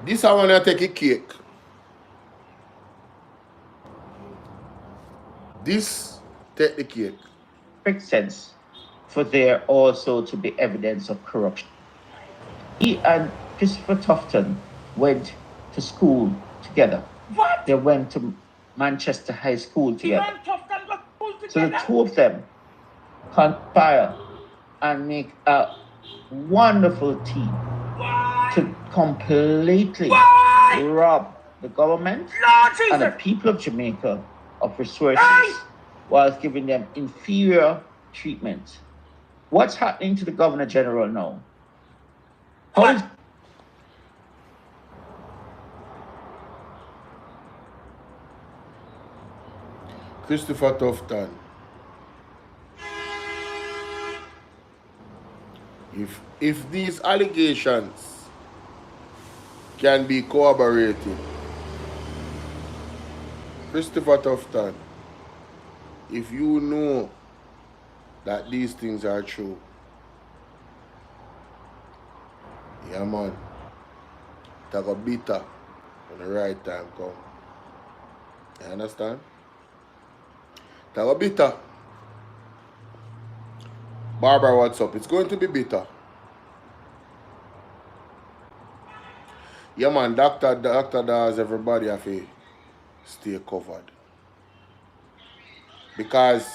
This I want to take a cake. This take the cake. perfect sense for there also to be evidence of corruption. He and Christopher Tufton went to school together. What? They went to Manchester High School together. Even Tufton got pulled So the together. 2 of them conspire and make a wonderful team Why? to completely Why? rob the government Lord and the Jesus. people of Jamaica of resources Hey! whilst giving them inferior treatment. What's happening to the Governor General now? How is Christopher Tufton. If these allegations can be corroborated, Christopher Tufton, if you know that these things are true, yeah man, take a bitter when the right time come. You understand? Take a bitter. Barbara, what's up? It's going to be bitter. Yeah, man, doctor does everybody have to stay covered. Because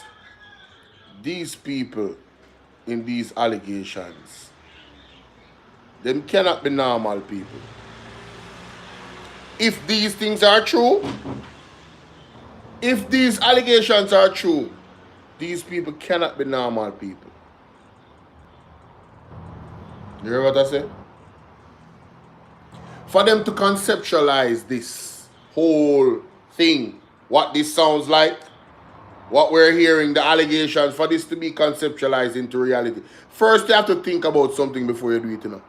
these people in these allegations, them cannot be normal people. If these things are true, if these allegations are true, these people cannot be normal people. You hear what I say? For them to conceptualize this whole thing, what this sounds like, what we're hearing, the allegations, for this to be conceptualized into reality, first you have to think about something before you do it, you know.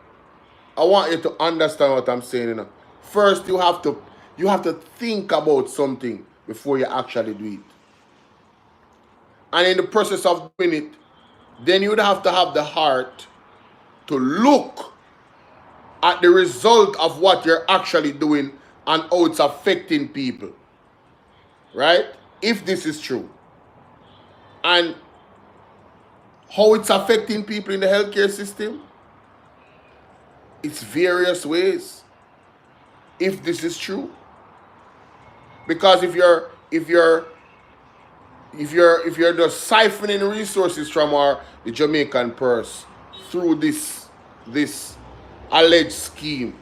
I want you to understand what I'm saying, you know. First you have to think about something before you actually do it. And in the process of doing it, then you would have to have the heart to look at the result of what you're actually doing and how it's affecting people. Right? If this is true. And how it's affecting people in the healthcare system, it's various ways. If this is true. Because if you're just siphoning resources from the Jamaican purse through this alleged scheme,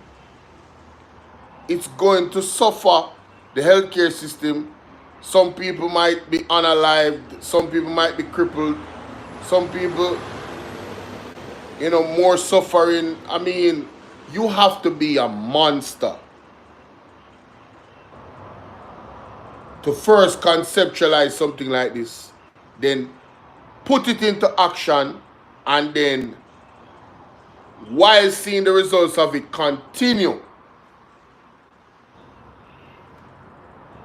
it's going to suffer the healthcare system. Some people might be unalived, some people might be crippled, some people, more suffering. I mean, you have to be a monster to first conceptualize something like this, then put it into action, and then while seeing the results of it, continue.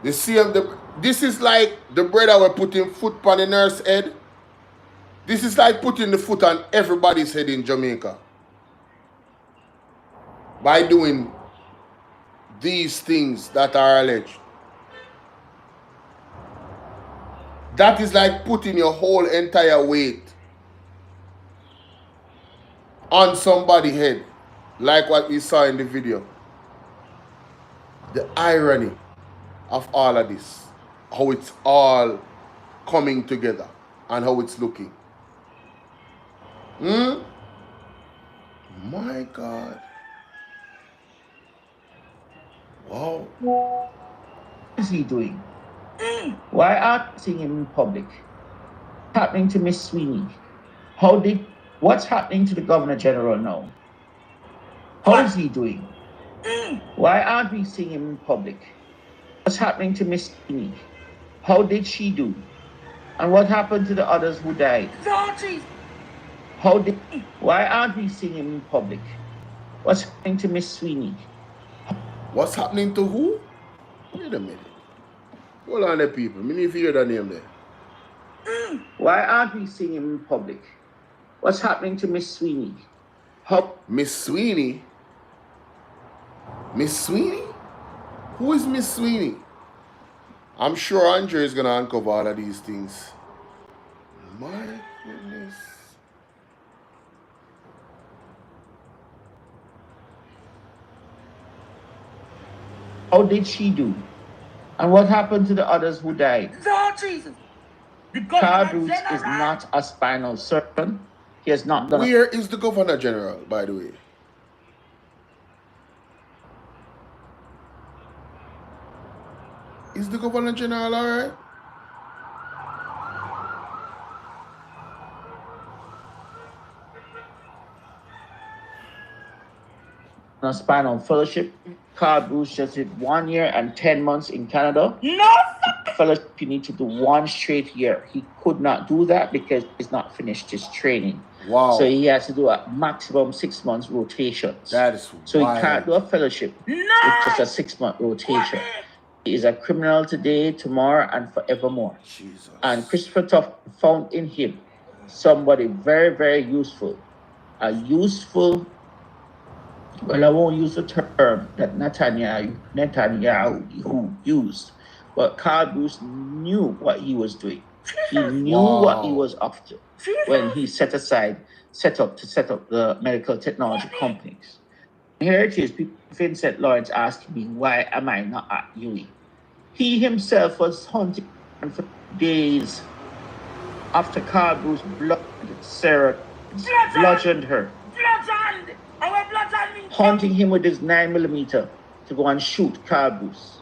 This is like the brother we're putting foot on the nurse head. This is like putting the foot on everybody's head in Jamaica by doing these things that are alleged. That is like putting your whole entire weight on somebody's head, like what we saw in the video. The irony of all of this, how it's all coming together and how it's looking. My God. Wow. What is he doing? Why aren't we seeing him in public? What's happening to Miss Sweeney? What's happening to the Governor General now? How is he doing? Why aren't we seeing him in public? What's happening to Miss Sweeney? How did she do? And what happened to the others who died? Why aren't we seeing him in public? What's happening to Miss Sweeney? What's happening to who? Wait a minute. Hold on there, people. I need to hear the name there. Why aren't we seeing him in public? What's happening to Miss Sweeney? Miss Sweeney? Miss Sweeney? Who is Miss Sweeney? I'm sure Andre is going to uncover all of these things. My goodness. How did she do? And what happened to the others who died? Carl Bruce is not a spinal surgeon. He has not done. Where is the Governor General, by the way? Is the Governor General all right? A spinal fellowship. Carl Bruce just did 1 year and 10 months in Canada. No! Fellowship, you need to do 1 straight year. He could not do that because he's not finished his training. Wow. So he has to do a maximum 6 months rotations. That is so wild. He can't do a fellowship. No! It's just a 6-month rotation. He is a criminal today, tomorrow, and forevermore. Jesus. And Christopher Tuff found in him somebody very, very useful. A useful, well, I won't use the term that Netanyahu used, but Carl Bruce knew what he was doing. He knew what he was up to when he set up the medical technology companies. Here it is, Vincent Lawrence asking me, why am I not at UE? He himself was hunting for days after Carl Bruce Sarah bludgeoned her, haunting him with his 9mm to go and shoot Carl Bruce.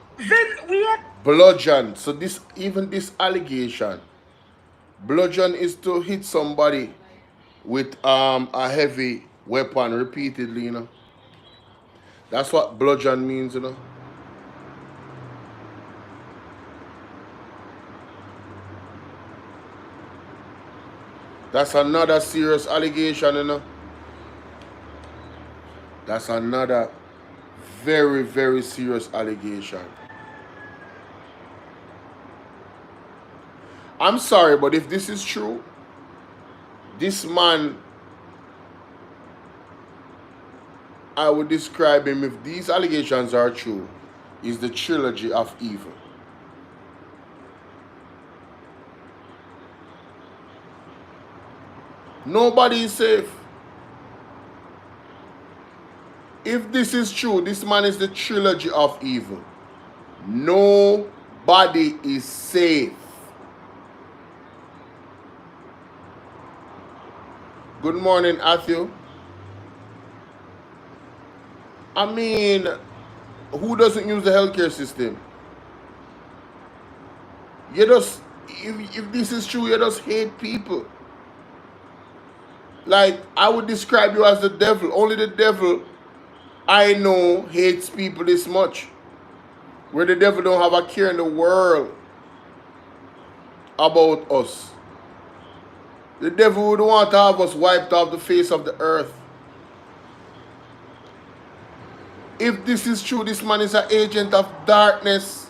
Bludgeon. So even this allegation, bludgeon is to hit somebody with a heavy weapon repeatedly, you know. That's what bludgeon means, you know. That's another serious allegation, you know. That's another very, very serious allegation. I'm sorry, but if this is true, this man, I would describe him, if these allegations are true, is the trilogy of evil. Nobody is safe. If this is true, this man is the trilogy of evil. Nobody is safe. Good morning, Matthew. I mean, who doesn't use the healthcare system? You just, if this is true, you just hate people. Like, I would describe you as the devil. Only the devil I know hates people this much. Where the devil don't have a care in the world about us. The devil would want to have us wiped off the face of the earth. If this is true, this man is an agent of darkness.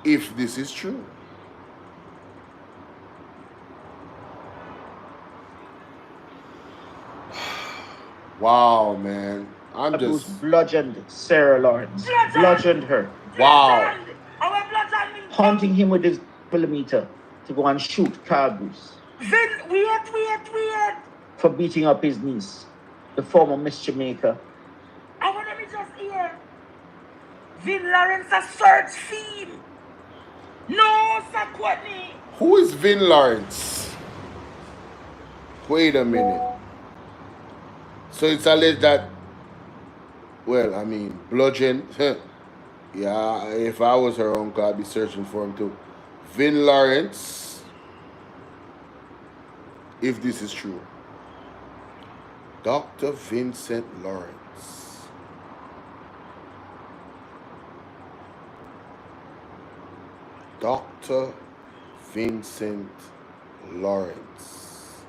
If this is true. Wow, man. I'm just... bludgeoned Sarah Lawrence. Bludgeoned her. Wow. Haunting him with his millimeter to go and shoot Carl Bruce. Wait. For beating up his niece, the former Miss Jamaica. I want to just hear. Vin Lawrence a search theme. No, Sir Courtney. Who is Vin Lawrence? Wait a minute. So it's alleged that, well, I mean, bludgeon. Yeah, if I was her uncle, I'd be searching for him too. Vin Lawrence, if this is true. Dr. Vincent Lawrence. Dr. Vincent Lawrence.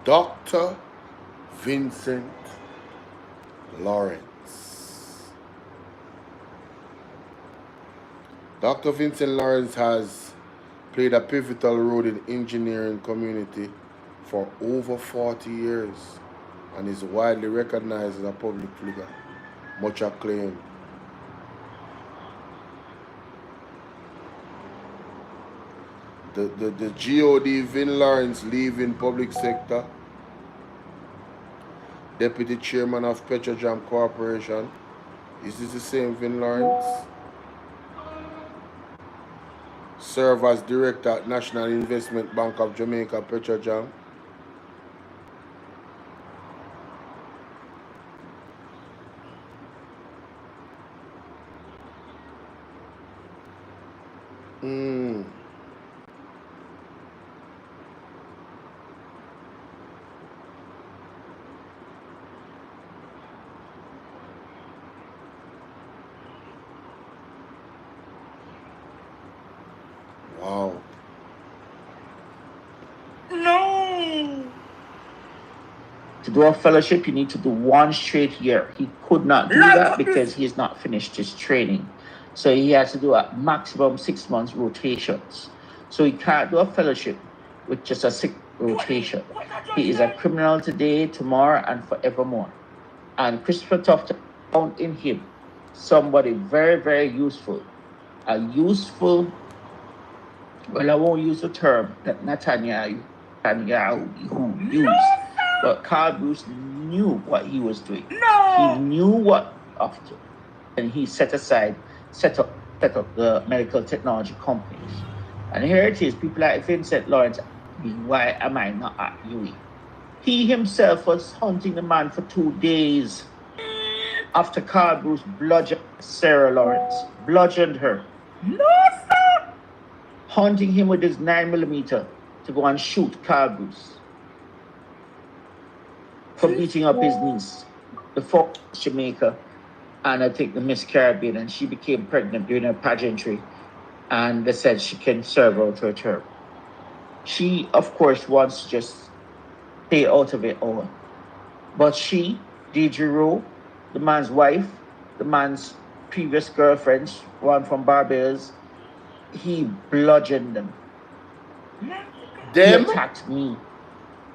Dr. Vincent Lawrence. Dr. Vincent Lawrence has played a pivotal role in the engineering community for over 40 years and is widely recognized as a public figure, much acclaimed. The GOD Vin Lawrence leaving public sector, Deputy Chairman of Petrojam Corporation. Is this the same Vin Lawrence? Serve as Director at National Investment Bank of Jamaica, Petrojam. Wow. No. To do a fellowship, you need to do 1 straight year. He could not do that because he has not finished his training. So he has to do a maximum 6 months rotations. So he can't do a fellowship with just a 6 rotation. He is a criminal today, tomorrow, and forevermore. And Christopher Tufton found in him somebody very, very useful a useful, well, I won't use the term that Netanyahu used, but Carl Bruce knew what he was doing. No. He knew what after, and he set up the medical technology companies. And here it is, people like Vincent Lawrence, why am I not at UE? He himself was hunting the man for 2 days after Carl Bruce bludgeoned Sarah Lawrence, bludgeoned her. No, sir. Hunting him with his 9mm to go and shoot Carl Bruce for beating up his niece, the fourth Jamaica, and I think the Miss Caribbean, and she became pregnant during her pageantry, and they said she can serve out her term. She, of course, wants to just stay out of it all. But she, Deidre Rowe, the man's wife, the man's previous girlfriend, one from Barbados, he bludgeoned them. He attacked me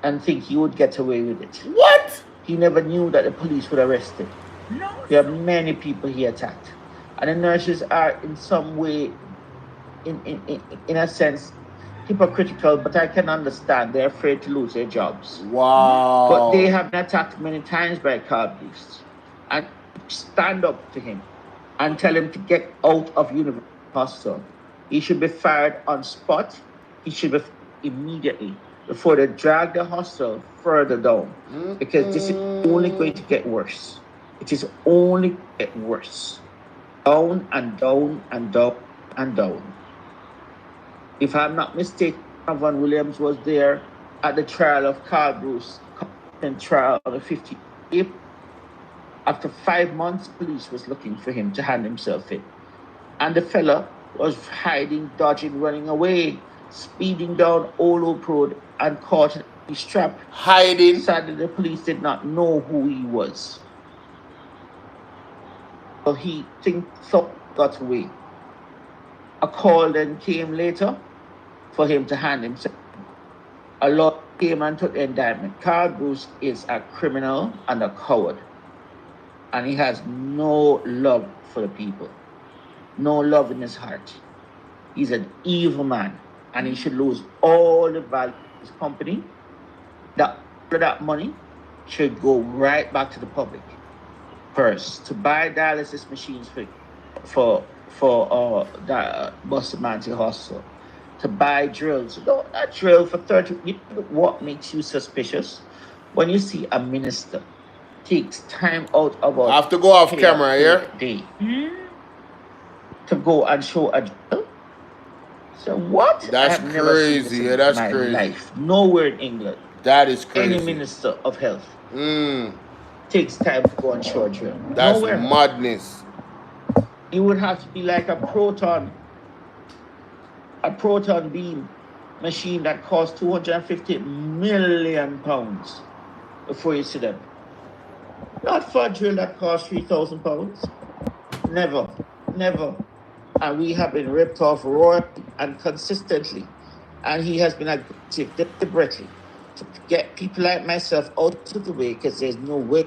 and think he would get away with it. What? He never knew that the police would arrest him. No. There are many people he attacked. And the nurses are in some way, in a sense, hypocritical, but I can understand. They're afraid to lose their jobs. Wow. But they have been attacked many times by Carl Bruce. And stand up to him and tell him to get out of University Hospital. He should be fired on spot. He should be immediately before they drag the hostel further down, because this is only going to get worse. It is only going to get worse. Down and down and down and down. If I'm not mistaken, Van Williams was there at the trial of Carl Bruce, and trial on the 15th April. After 5 months, police was looking for him to hand himself in. And the fella was hiding, dodging, running away, speeding down Old Oak Road and caught in his trap. Hiding. Sadly, the police did not know who he was. So he thought got away. A call then came later for him to hand himself. A law came and took the indictment. Carl Bruce is a criminal and a coward. And he has no love for the people. No love in his heart. He's an evil man. And he should lose all the value of his company. That money should go right back to the public. First, to buy dialysis machines for Bustamante Hospital. To buy drills. No, not drill for 30. What makes you suspicious? When you see a minister takes time out of I have to go off camera here. Day to go and show a drill. So what? That's crazy. Yeah, that's crazy. Life. Nowhere in England. That is crazy. Any minister of health takes time to go and show a drill. That's Nowhere. madness. It would have to be like a proton beam machine that costs £250 million before you see them. Not for a drill that costs £3,000. Never. Never. And we have been ripped off royally and consistently. And he has been aggressive deliberately to get people like myself out of the way, because there's no way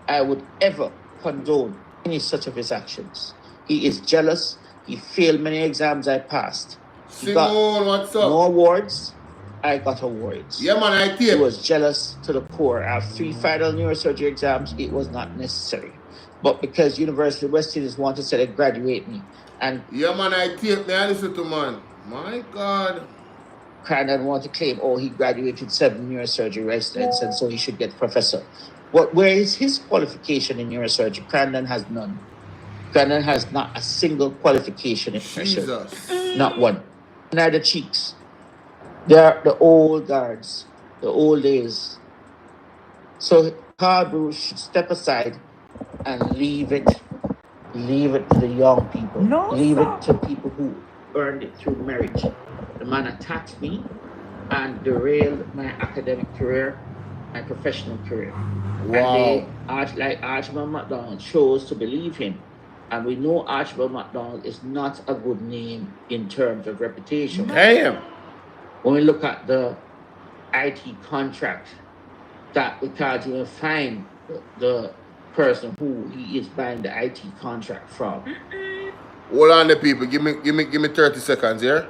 I would ever condone any such of his actions. He is jealous. He failed many exams I passed. Simone, what's up? No awards. I got awards. Yeah, man, I He did. was jealous to the core. I have 3 final neurosurgery exams. It was not necessary. But because University of West Indies wanted to graduate me, and Yeah, man, I take me. I listen to man. My God. Crandon wanted to claim, he graduated 7 neurosurgery residents, and so he should get professor. Where is his qualification in neurosurgery? Crandon has none. Crandon has not a single qualification in neurosurgery. Jesus. Not one. Neither cheeks. They're the old guards, the old days. So Carl Bruce should step aside and leave it to the young people. Leave it to people who earned it through marriage. The man attacked me and derailed my academic career, my professional career. Wow. And like Archibald MacDonald, chose to believe him. And we know Archibald MacDonald is not a good name in terms of reputation. Damn. When we look at the IT contract, that we can't even find the person who he is buying the IT contract from. Hold on, the people. Give me 30 seconds here.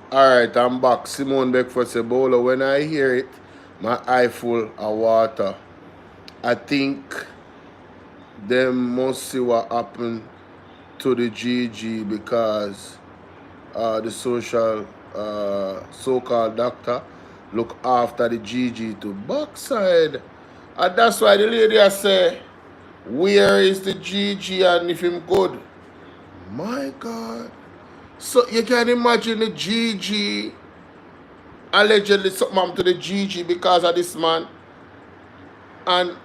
Alright, I'm back. Simone Beckford said, Bolo, when I hear it, my eye full of water. I think them must see what happened to the GG because the so-called doctor look after the GG to backside. And that's why the lady I say, where is the GG and if him good? My God. So you can imagine the GG allegedly something happened to the GG because of this man, and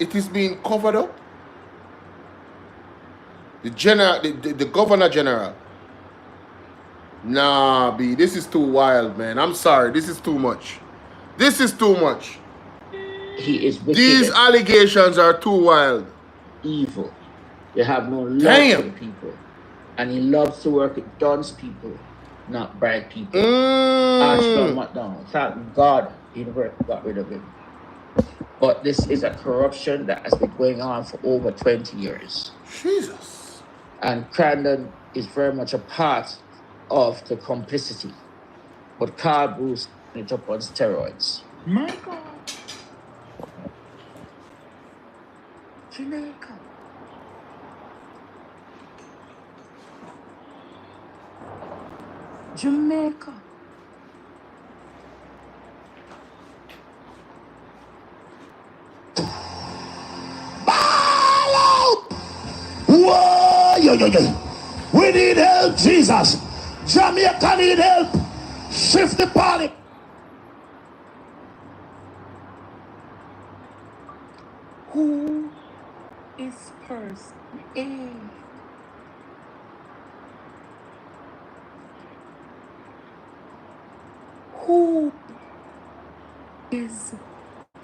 it is being covered up. The governor general. Nah, B, this is too wild, man. I'm sorry, this is too much. This is too much. He is wicked. These allegations are too wild. Evil. They have no love Damn. for the people. And he loves to work with Don's people, not bright people. Ashton McDonald. Thank God he never got rid of him. But this is a corruption that has been going on for over 20 years. Jesus. And Crandon is very much a part of the complicity. But Carl Bruce it up on steroids. My God. Jamaica. Jamaica. Bolo! Whoa! We need help, Jesus. Jamaica need help. Shift the party. Who is person A? Who is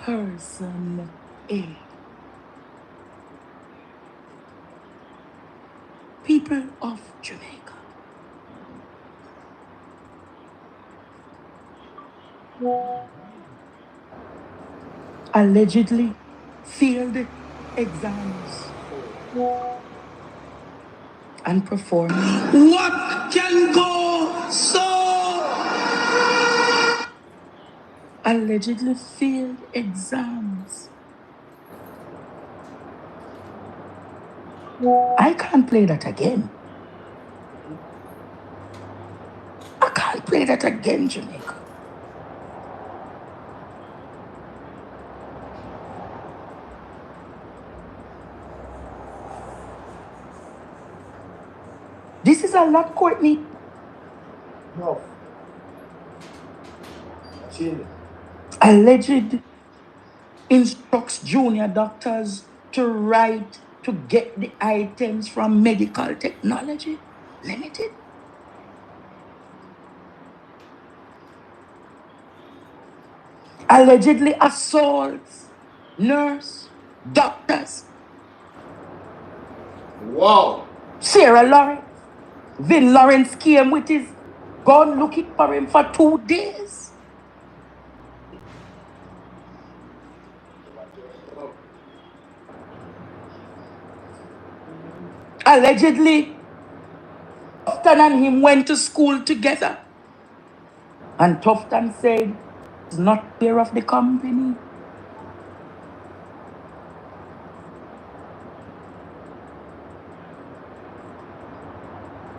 person A? People of Jamaica. Allegedly failed exams and performed. What can go so? Allegedly failed exams. I can't play that again. I can't play that again, Jamaica. This is a lot, Courtney. No. Alleged instructs junior doctors to write to get the items from Medical Technology Limited. Allegedly assaults nurse, doctors. Wow. Sarah Lawrence. Vin Lawrence came with his gun looking for him for 2 days. Allegedly, Tufton and him went to school together. And Tufton said, he's not care of the company.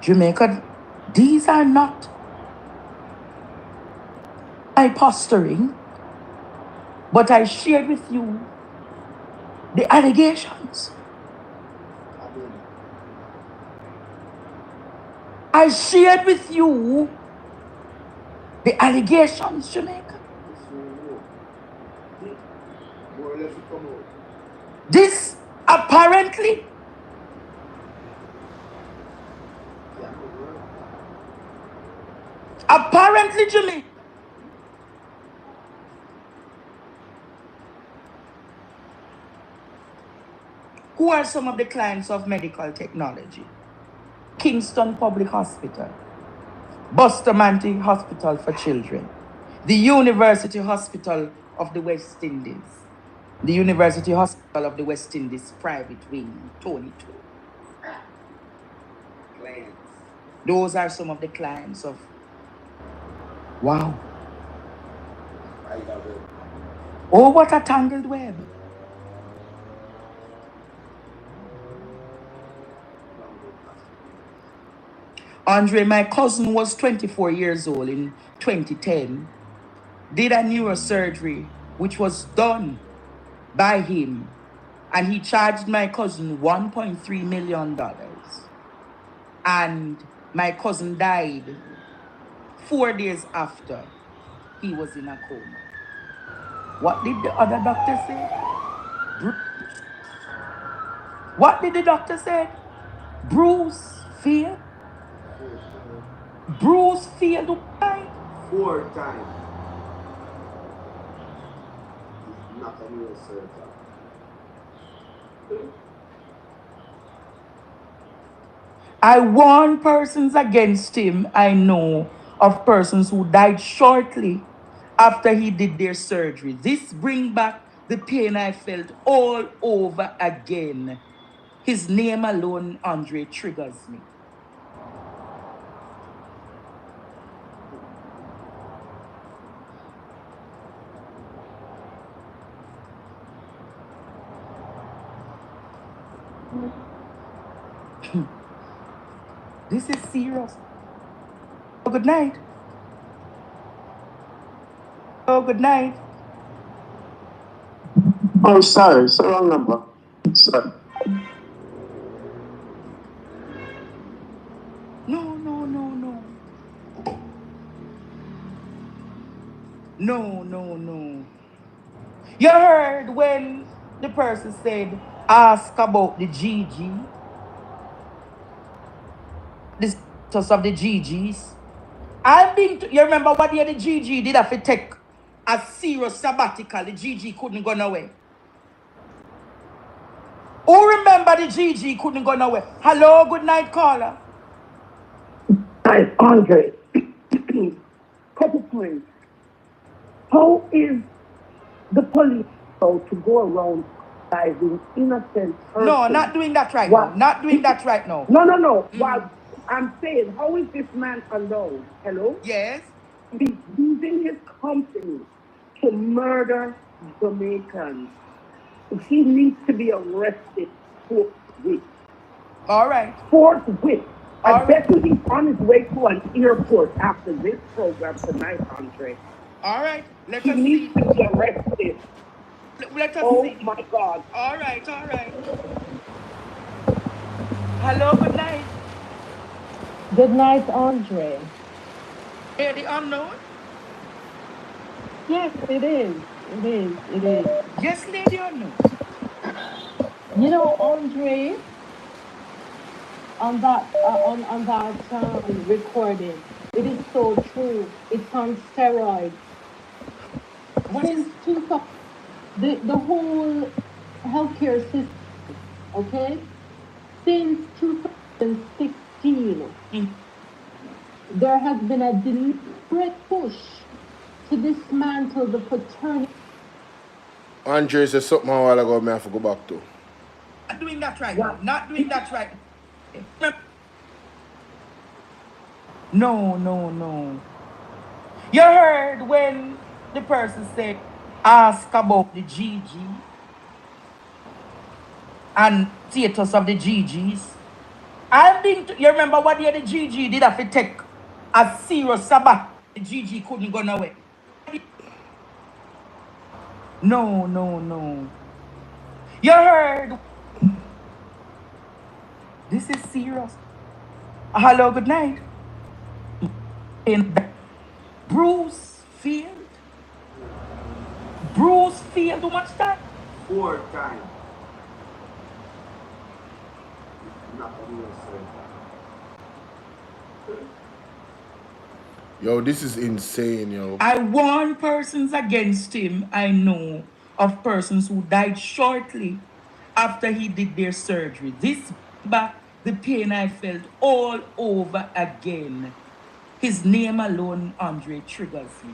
Jamaica, these are not my posturing, but I shared with you the allegations. I shared with you the allegations, Jamaica. More or less it come out. This apparently Yeah, Jamaica. Who are some of the clients of medical technology? Kingston Public Hospital, Bustamante Hospital for Children, the University Hospital of the West Indies, the University Hospital of the West Indies private wing, Tony 2. clients. Those are some of the clients of. Wow. I got it. Oh, what a tangled web. Andre, my cousin, was 24 years old in 2010, did a neurosurgery, which was done by him, and he charged my cousin $1.3 million. And my cousin died 4 days after he was in a coma. What did the other doctor say? What did the doctor say? Bruce failed. Bruce failed to die. 4 times. He's not a real surgeon. I warn persons against him. I know of persons who died shortly after he did their surgery. This brings back the pain I felt all over again. His name alone, Andre, triggers me. This is serious. Oh, good night. Oh, good night. Oh, sorry, it's the wrong number. Sorry. No, no, no, no. No, no, no. You heard when the person said, ask about the GG, the status of the GGs. You remember what year the GG did have to take a serious sabbatical? The GG couldn't go nowhere. Who remember the GG couldn't go nowhere? Hello, good night, caller. Hi, Andre. Couple points. How is the police supposed to go around criticizing innocent persons? No, not doing that right now. Not doing that right now. No. What I'm saying, how is this man alone? Hello? Yes. He's using his company to murder Jamaicans. He needs to be arrested forthwith. All right. Forthwith. I All bet you he's on his way to an airport after this program tonight, Andre. All right. Let He us needs see. to be arrested. Let us Oh see. my God. All right, all right. Hello, good night. Good night, Andre. Hear the unknown? Yes, it is. It is. It is. Yes, lady unknown. You know, Andre, on that recording, it is so true. It's on steroids. Since 2000, the whole healthcare system, okay, since 2016, there has been a deliberate push to dismantle the fraternity. Andre said something a while ago, I have to go back to. Not doing that right now. Not doing that right. No, no, no. You heard when the person said, ask about the GG and status of the GGs. You remember what year the GG did have to take a serious sabbath? The GG couldn't go nowhere. No, no, no. You heard. This is serious. Hello, good night. In Bruce Field. Bruce Field, how much time? 4 times. Yo, this is insane, yo. I warn persons against him. I know of persons who died shortly after he did their surgery. This back the pain I felt all over again. His name alone, Andre, triggers me.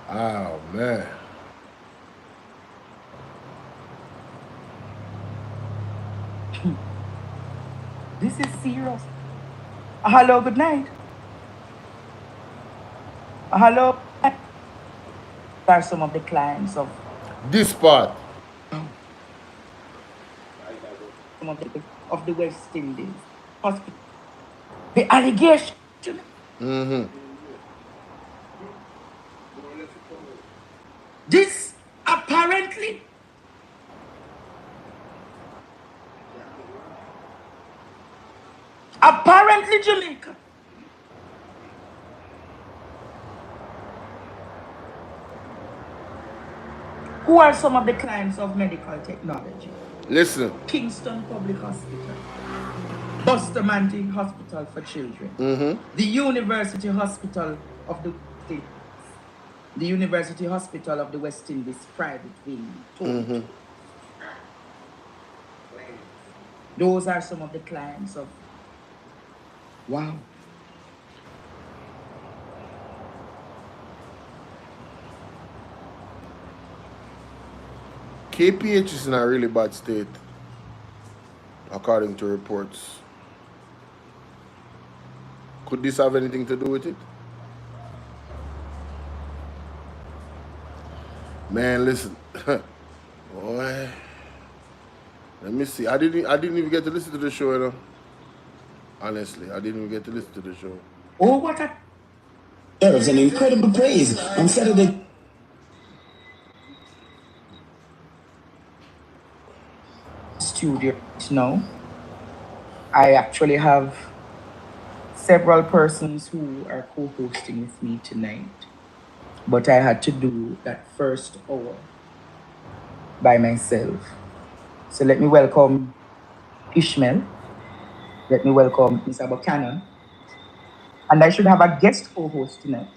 Oh, man. This is serious. Hello, good night. Hello. Are some of the clients of This part. some of the West Indies hospital. The allegation. Mm-hmm. This apparently Jamaica. Who are some of the clients of medical technology? Listen. Kingston Public Hospital, Bustamante Hospital for Children, Mm-hmm. the University Hospital of the West Indies, the University Hospital of the West Indies private wing. Mm-hmm. Those are some of the clients of. Wow. KPH is in a really bad state, according to reports. Could this have anything to do with it? Man, listen. Boy. Let me see. I didn't even get to listen to the show, you know. Honestly, I didn't even get to listen to the show. Oh, what a Deserves an incredible praise on Saturday. studio now. I actually have several persons who are co-hosting with me tonight, but I had to do that first hour by myself. So let me welcome Ishmael. Let me welcome Mr. Buchanan. And I should have a guest co-host tonight.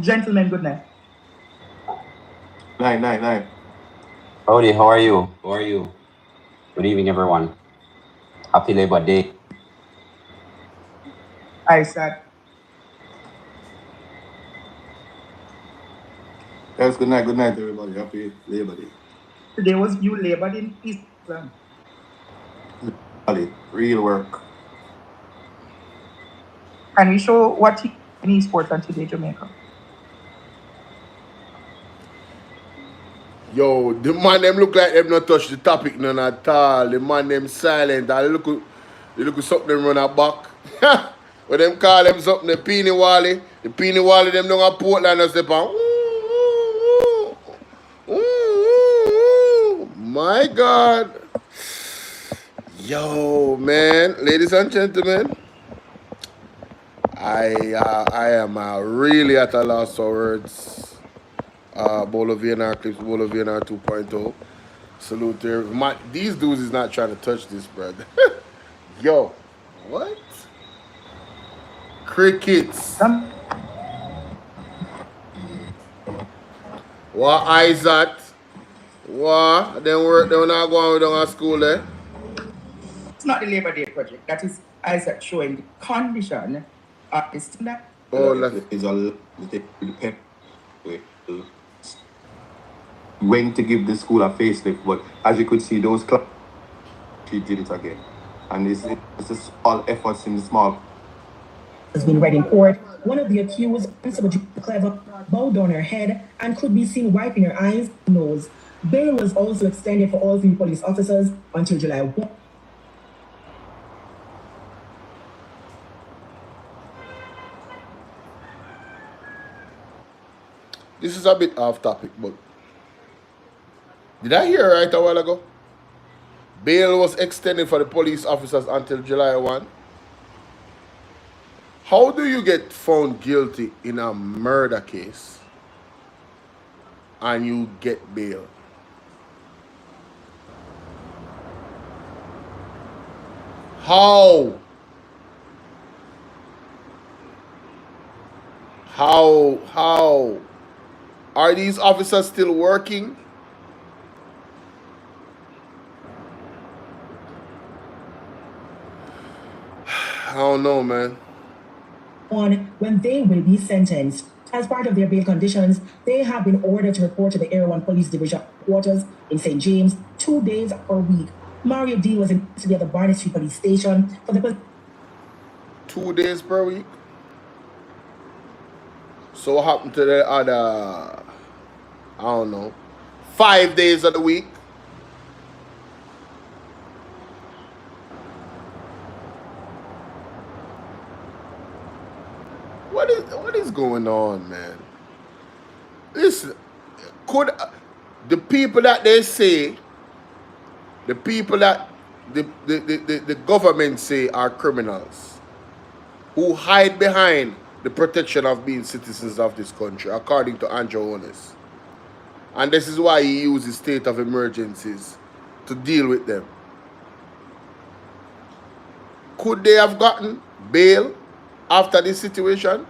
Gentlemen, good night. Night. Howdy, how are you? How are you? Good evening, everyone. Happy Labor Day. I said, Yes, good night, everybody. Happy Labor Day. today was you labored in Eastland. Real work. Can we show what he in esports on Today Jamaica? Yo, the man them look like them not touch the topic none at all. The man them silent. I look something them run a back. When them call them something the Peeny Wally. The Peeny Wally them down a Portland and step on. My God. Yo, man. Ladies and gentlemen. I am really at a loss for words. Bolo Bvrclips, Bolo 2.0. Salute there. These dudes is not trying to touch this, brother. Yo, what? Crickets. What eyes at? What? They were not going down to school there. It's not the Labor Day project. That is Isaac showing the condition of the student. Oh, that's When to give the school a facelift, but as you could see, those clubs, she did it again. And it's just all efforts in the small. Has been read in court. One of the accused, Clever, bowed down her head and could be seen wiping her eyes and nose. Bail was also extended for all 3 police officers until July 1. This is a bit off topic, but did I hear right a while ago? Bail was extended for the police officers until July 1. How do you get found guilty in a murder case and you get bail? How? Are these officers still working? I don't know, man. When they will be sentenced. As part of their bail conditions, they have been ordered to report to the Area 1 Police Division quarters in St. James 2 days per week. Mario Dean was in custody at the Barnett Street Police Station for the 2 days per week? So what happened to the other, I don't know, 5 days of the week? What is going on, man? Listen, could the people that they say, the people that the government say are criminals, who hide behind the protection of being citizens of this country, according to Andrew Honest. And this is why he uses state of emergencies to deal with them. Could they have gotten bail after this situation?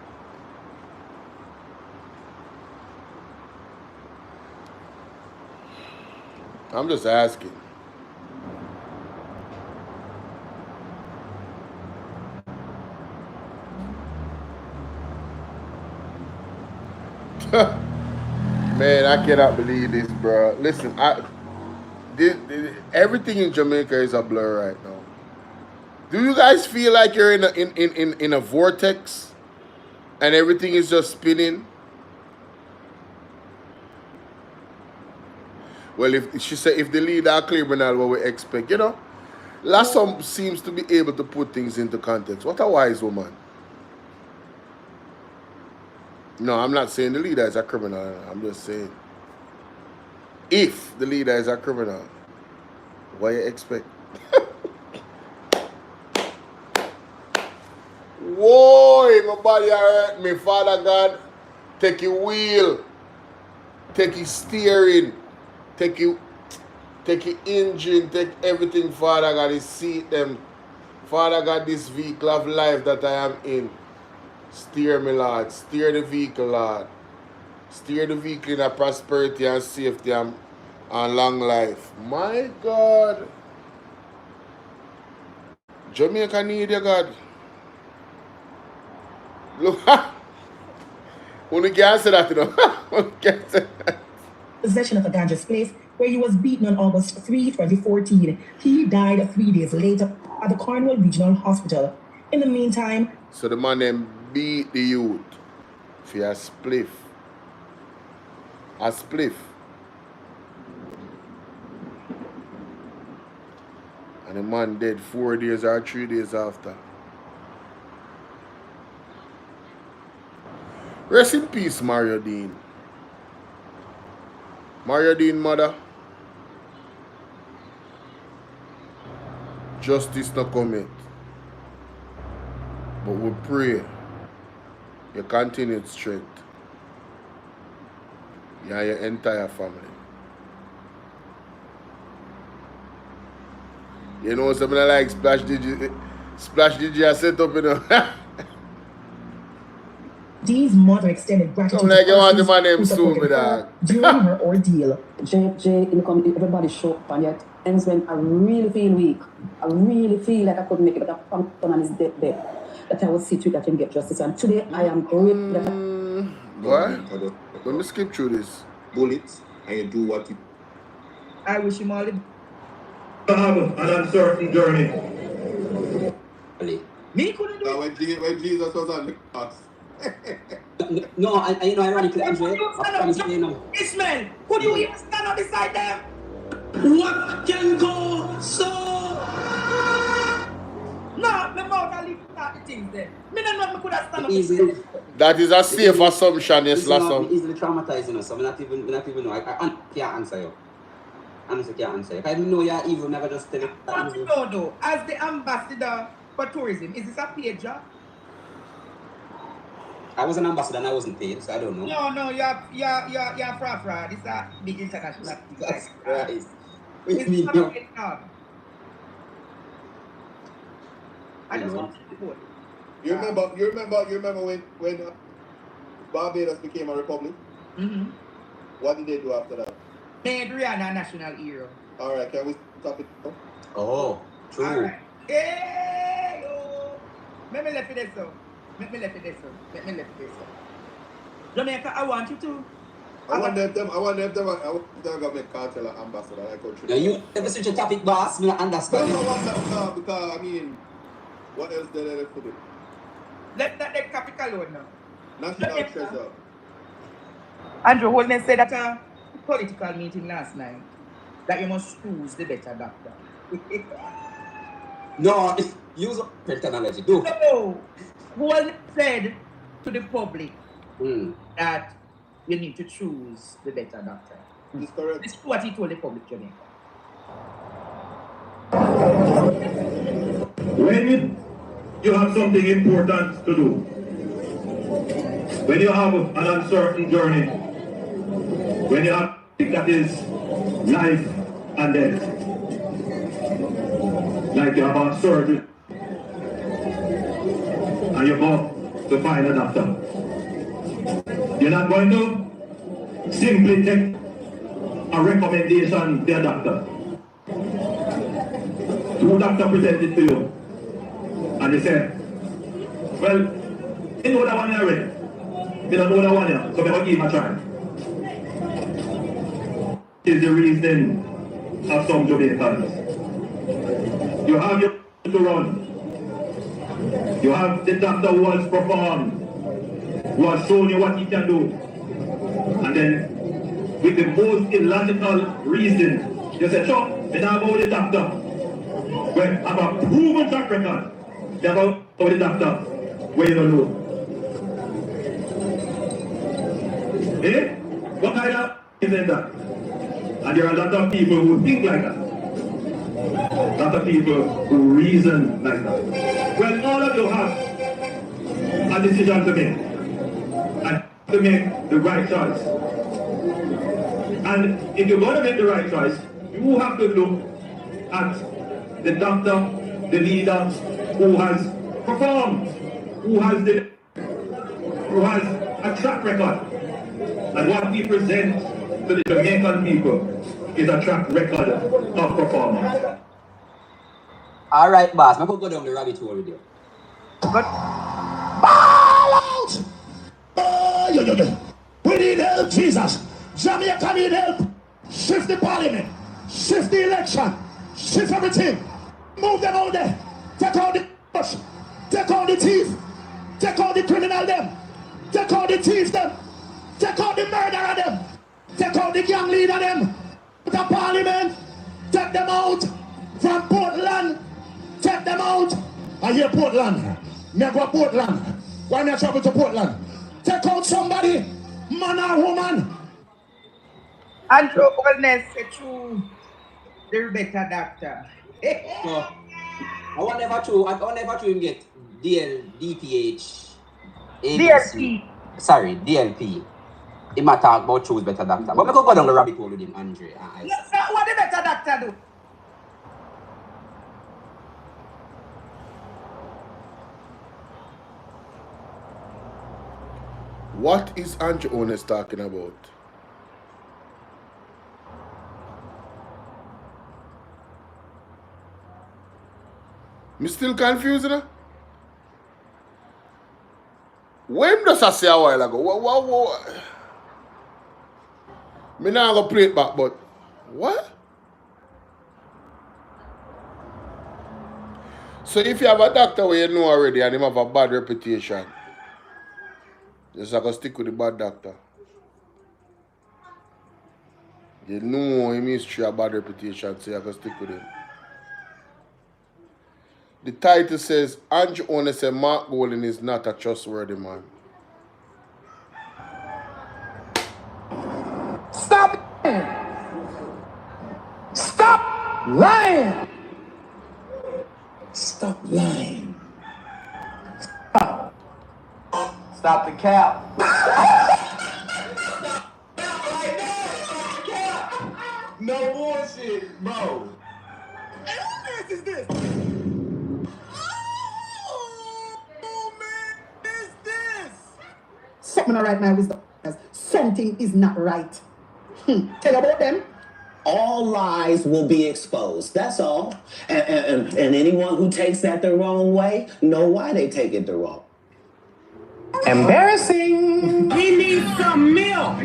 I'm just asking. Man, I cannot believe this, bro. Listen, everything in Jamaica is a blur right now. Do you guys feel like you're in a vortex and everything is just spinning? Well, if she said if the leader are criminal, what we expect, you know, Lassom seems to be able to put things into context. What a wise woman. No, I'm not saying the leader is a criminal. I'm just saying if the leader is a criminal, what you expect? Whoa, my body hurt me. Father God, take your wheel, take your steering, take your engine, take everything, Father God, his seat them. Father God, this vehicle of life that I am in. Steer me, Lord. Steer the vehicle, Lord. Steer the vehicle in a prosperity and safety and long life. My God. Jamaica need you, God. Look. Only can't say that, you know. Only can't say that. Possession of a dangerous place where he was beaten on August 3, 2014. He died 3 days later at the Cornwall Regional Hospital. In the meantime, so the man then beat the youth for a spliff. A spliff. And the man dead 4 days or 3 days after. Rest in peace, Mario Dean. Mario Dean, mother. Justice no commit. But we pray your continued strength. You and your entire family. You know something like Splash Digi I set up, you know. Dean's mother extended gratitude like you want the man who name soon, supported her during her ordeal. Everybody show up, and yet ends when I really feel weak. I really feel like I couldn't make it, but I found on his death there. That I will see to it that I can get justice. And today I am great. What? Let me skip through this. Bullets, and you do what you. I wish him all the. Have an uncertain journey. Me couldn't do when Jesus was on the cross. No, ironically, Andre, Ishmael, could you even stand up beside them? What can go so? No, my mouth I leave out the things there. Me don't know me could have stand up. Easily, That is a safe assumption, yes, listen, Lasso. me easily traumatized, you know, so me not even know. I can't answer you. Honestly, can't answer you. I know you're evil, never just tell it. What you know though, as the ambassador for tourism, is this a paid job? I was an ambassador and I wasn't paid, so I don't know. No, you're fraud. It's a big international thing. That's right. It's Me, not no. paid job. I just want to report. You remember when Barbados became a republic? Mm-hmm. What did they do after that? Made Rihanna national hero. All right, can we stop it now? Oh, true. All right. Hey, yo. Let me left it there, so. Jamaica, I want you to. I want them to make cartel an ambassador like country. Yeah, you ever switch a topic, boss? Me not understand. No, because I mean, what else did they put it? Let that topic alone now. National treasure. Andrew Holden said at a political meeting last night that you must choose the better doctor. No, use a terminology. Do. No, Holden said to the public that you need to choose the better doctor. That's correct. This is what he told the public, Jamaica. When you have something important to do, when you have an uncertain journey, when you have something that is life and death, like you have a surgery and you go to find a doctor, you're not going to simply take a recommendation to a doctor. Two doctors present it to you and they say, well, you know that one here already. You don't know that one here, so we'll give him a try. This is the reasoning of some Jamaicans. You have your to run. You have the doctor who has performed, who has shown you what he can do. And then, with the most illogical reason, you say, sure, they don't go with the doctor. Well, I have a proven track record. They go with the doctor where you don't know. Eh? What kind of is that? And there are a lot of people who think like that. A lot of people who reason like that. Well, all of you have a decision to make. And to make the right choice. And if you're going to make the right choice, you have to look at the doctor, the leader who has performed, who has a track record. And what we present to the Jamaican people is a track record of performance. All right, boss. I'm going to go down the rabbit hole with you. But Ball out! We need help, Jesus. Jamaica need help. Shift the parliament. Shift the election. Shift everything. Move them out there. Take out the push. Take out the thief. Take out the criminal them. Take out the thief them. Take out the murderer them. Take out the gang leader them. The parliament. Take them out from Portland. Take them out. I hear Portland. Me go Portland. Why not travel to Portland? Take out somebody, man or woman. Andrew Holden said to the better doctor. So, I want never him get DPH, DLP. Sorry, DLP. He might talk about choose better doctor. But we could go down the rabbit hole with him, Andre. What the better doctor do? What is Andrew Honest talking about? Me still confused, you know? When does I say a while ago? What? Me now go play it back, but what? So if you have a doctor where you know already and him have a bad reputation, just have to stick with the bad doctor. You know him history a bad reputation, so you have to stick with him. The title says, Andrew Owner said Mark Golding is not a trustworthy man. Stop lying. Stop lying. Stop lying. Stop the cap. No bullshit, bro. Hey, who is this? Oh, man, is this? Something not right now is something is not right. Tell about them. All lies will be exposed. That's all. And anyone who takes that the wrong way know why they take it the wrong. Embarrassing. We need some milk.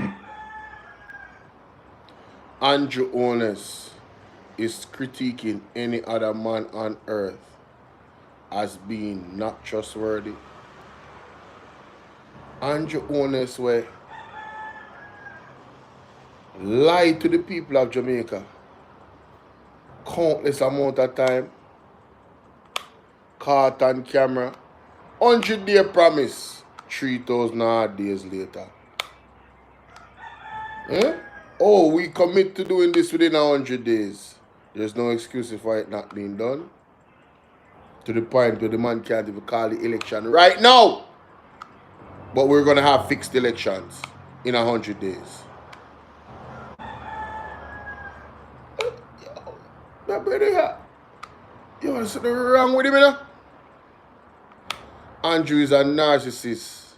Andrew Owens is critiquing any other man on earth as being not trustworthy. Andrew Owens way lied to the people of Jamaica countless amount of time, caught on camera, 100-day promise, 3,000 odd days later. Oh, we commit to doing this within 100 days. There's no excuse for it not being done. To the point where the man can't even call the election right now. But we're going to have fixed elections in 100 days. Yo, brother, you want something wrong with him, you know? Andrew is a narcissist.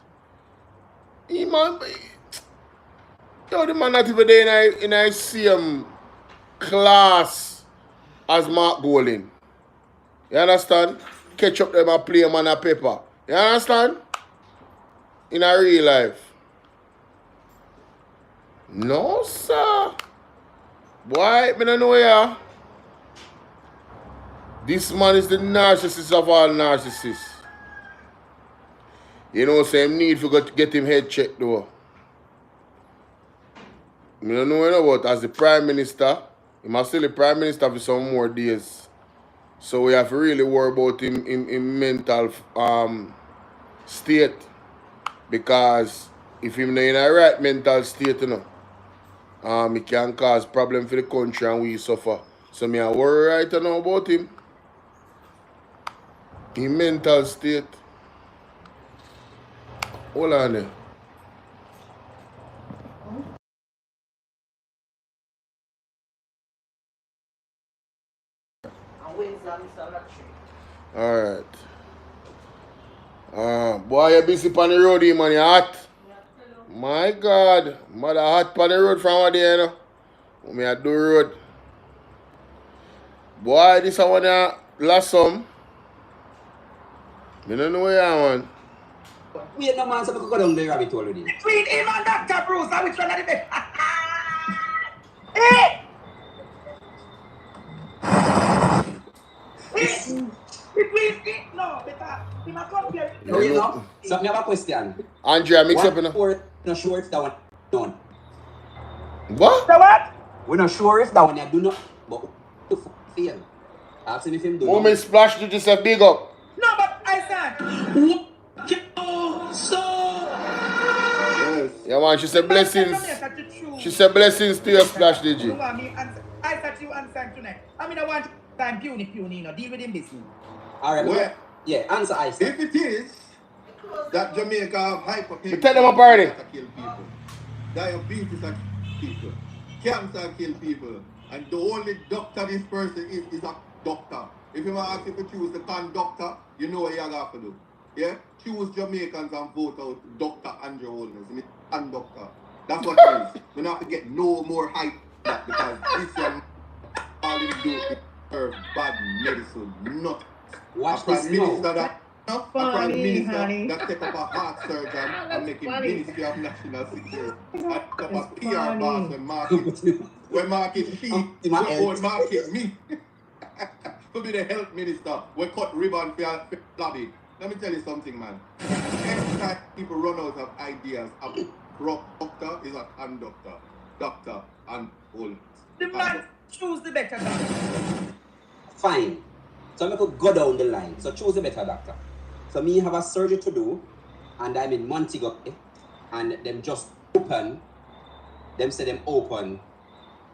He man, yo, the man not even there in a same class as Mark Golding. You understand? Catch up them and play him on a paper. You understand? In a real life. No, sir. Boy, me don't know ya. This man is the narcissist of all narcissists. You know, same need for to get him head checked though. I don't know about as the Prime Minister. He must still the Prime Minister for some more days. So we have to really worry about him in mental state. Because if he's not in a right mental state, you know, it can cause problem for the country and we suffer. So me I worry right now about him. In mental state. Hold on there. Alright. Boy, you're busy on the road, man. You're hot. My God. Mother hot on the road from what there, you know. What me I do road. Boy, this one last some. I don't know where you are, man. Wait, no man, so we could go down the rabbit hole already. Between him and Dr. Bruce, which one are the best? Hey! Between it, no, better. He must compare. No, you know. So I have a question. Andrea, mix up, you know. We're not sure if that one done. What? So what? We're not sure if that one do not, but to fail. I've seen if him do. Woman splash to just a big up. No, but I said. Yeah, man, she said blessings. She said blessings to your splash, did you? I thought you answered tonight. I mean, I want time puny, you know, deal with him business. Alright, Well, yeah, answer I said. if it is that Jamaica have hypertension, Tell them up already. kill people, diabetes kill people, cancer kill people, and the only doctor this person is a doctor. If you want to ask if you choose the conductor, you know what you have to do. Yeah? Choose Jamaicans and vote out Dr. Andrew Holness. I mean, conductor. That's what it is. We don't have to get no more hype because this young all he do is serve bad medicine. Not Watch a prime this minister now. a prime minister that take up a heart surgeon and make him Ministry of National Security. And take up a PR boss when market she, when market me. To be the health minister, we cut ribbon for lobby. Let me tell you something, man. Every time people run out of ideas, a doctor is a conductor. Doctor and all. The man choose the better doctor. Fine. So I could go down the line. So choose a better doctor. So me have a surgery to do, and I'm in Montego, and them just open. Them say them open.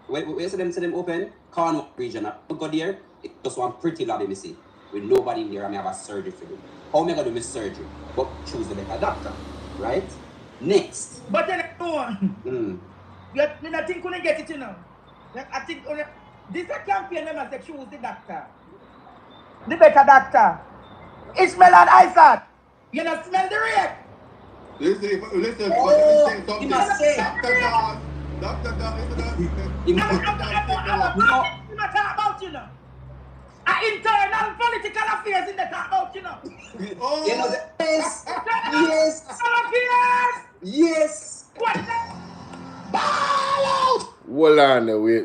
Where say them open? Cornwall region. I go there. It's just one pretty lobby, me see. With nobody in there, I have a surgery to do. How am I gonna do my surgery? But choose the better doctor, right? Next. But then go on. You don't think we get it, you know. I think this is a campaign them as they choose the doctor. The better doctor. Ishmael and Isaac. You know, smell the rate. Listen, Oh, something. you must say. Doctor, listen. I'm not talking about, you know. Internal political affairs in the talk about, you know. Oh. You know, yes. What? Hold on, wait.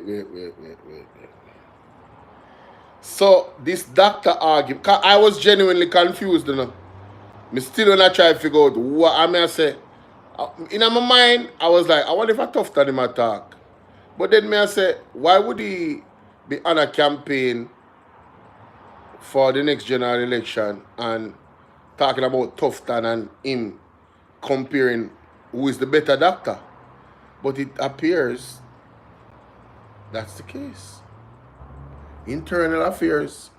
So this doctor argument, I was genuinely confused, you know. Me still when I try to figure out what I mean. I say, in my mind, I was like, I wonder if I tough than him attack. But then I say, why would he be on a campaign for the next general election and talking about Tufton and him comparing who is the better doctor? But it appears that's the case. Internal affairs.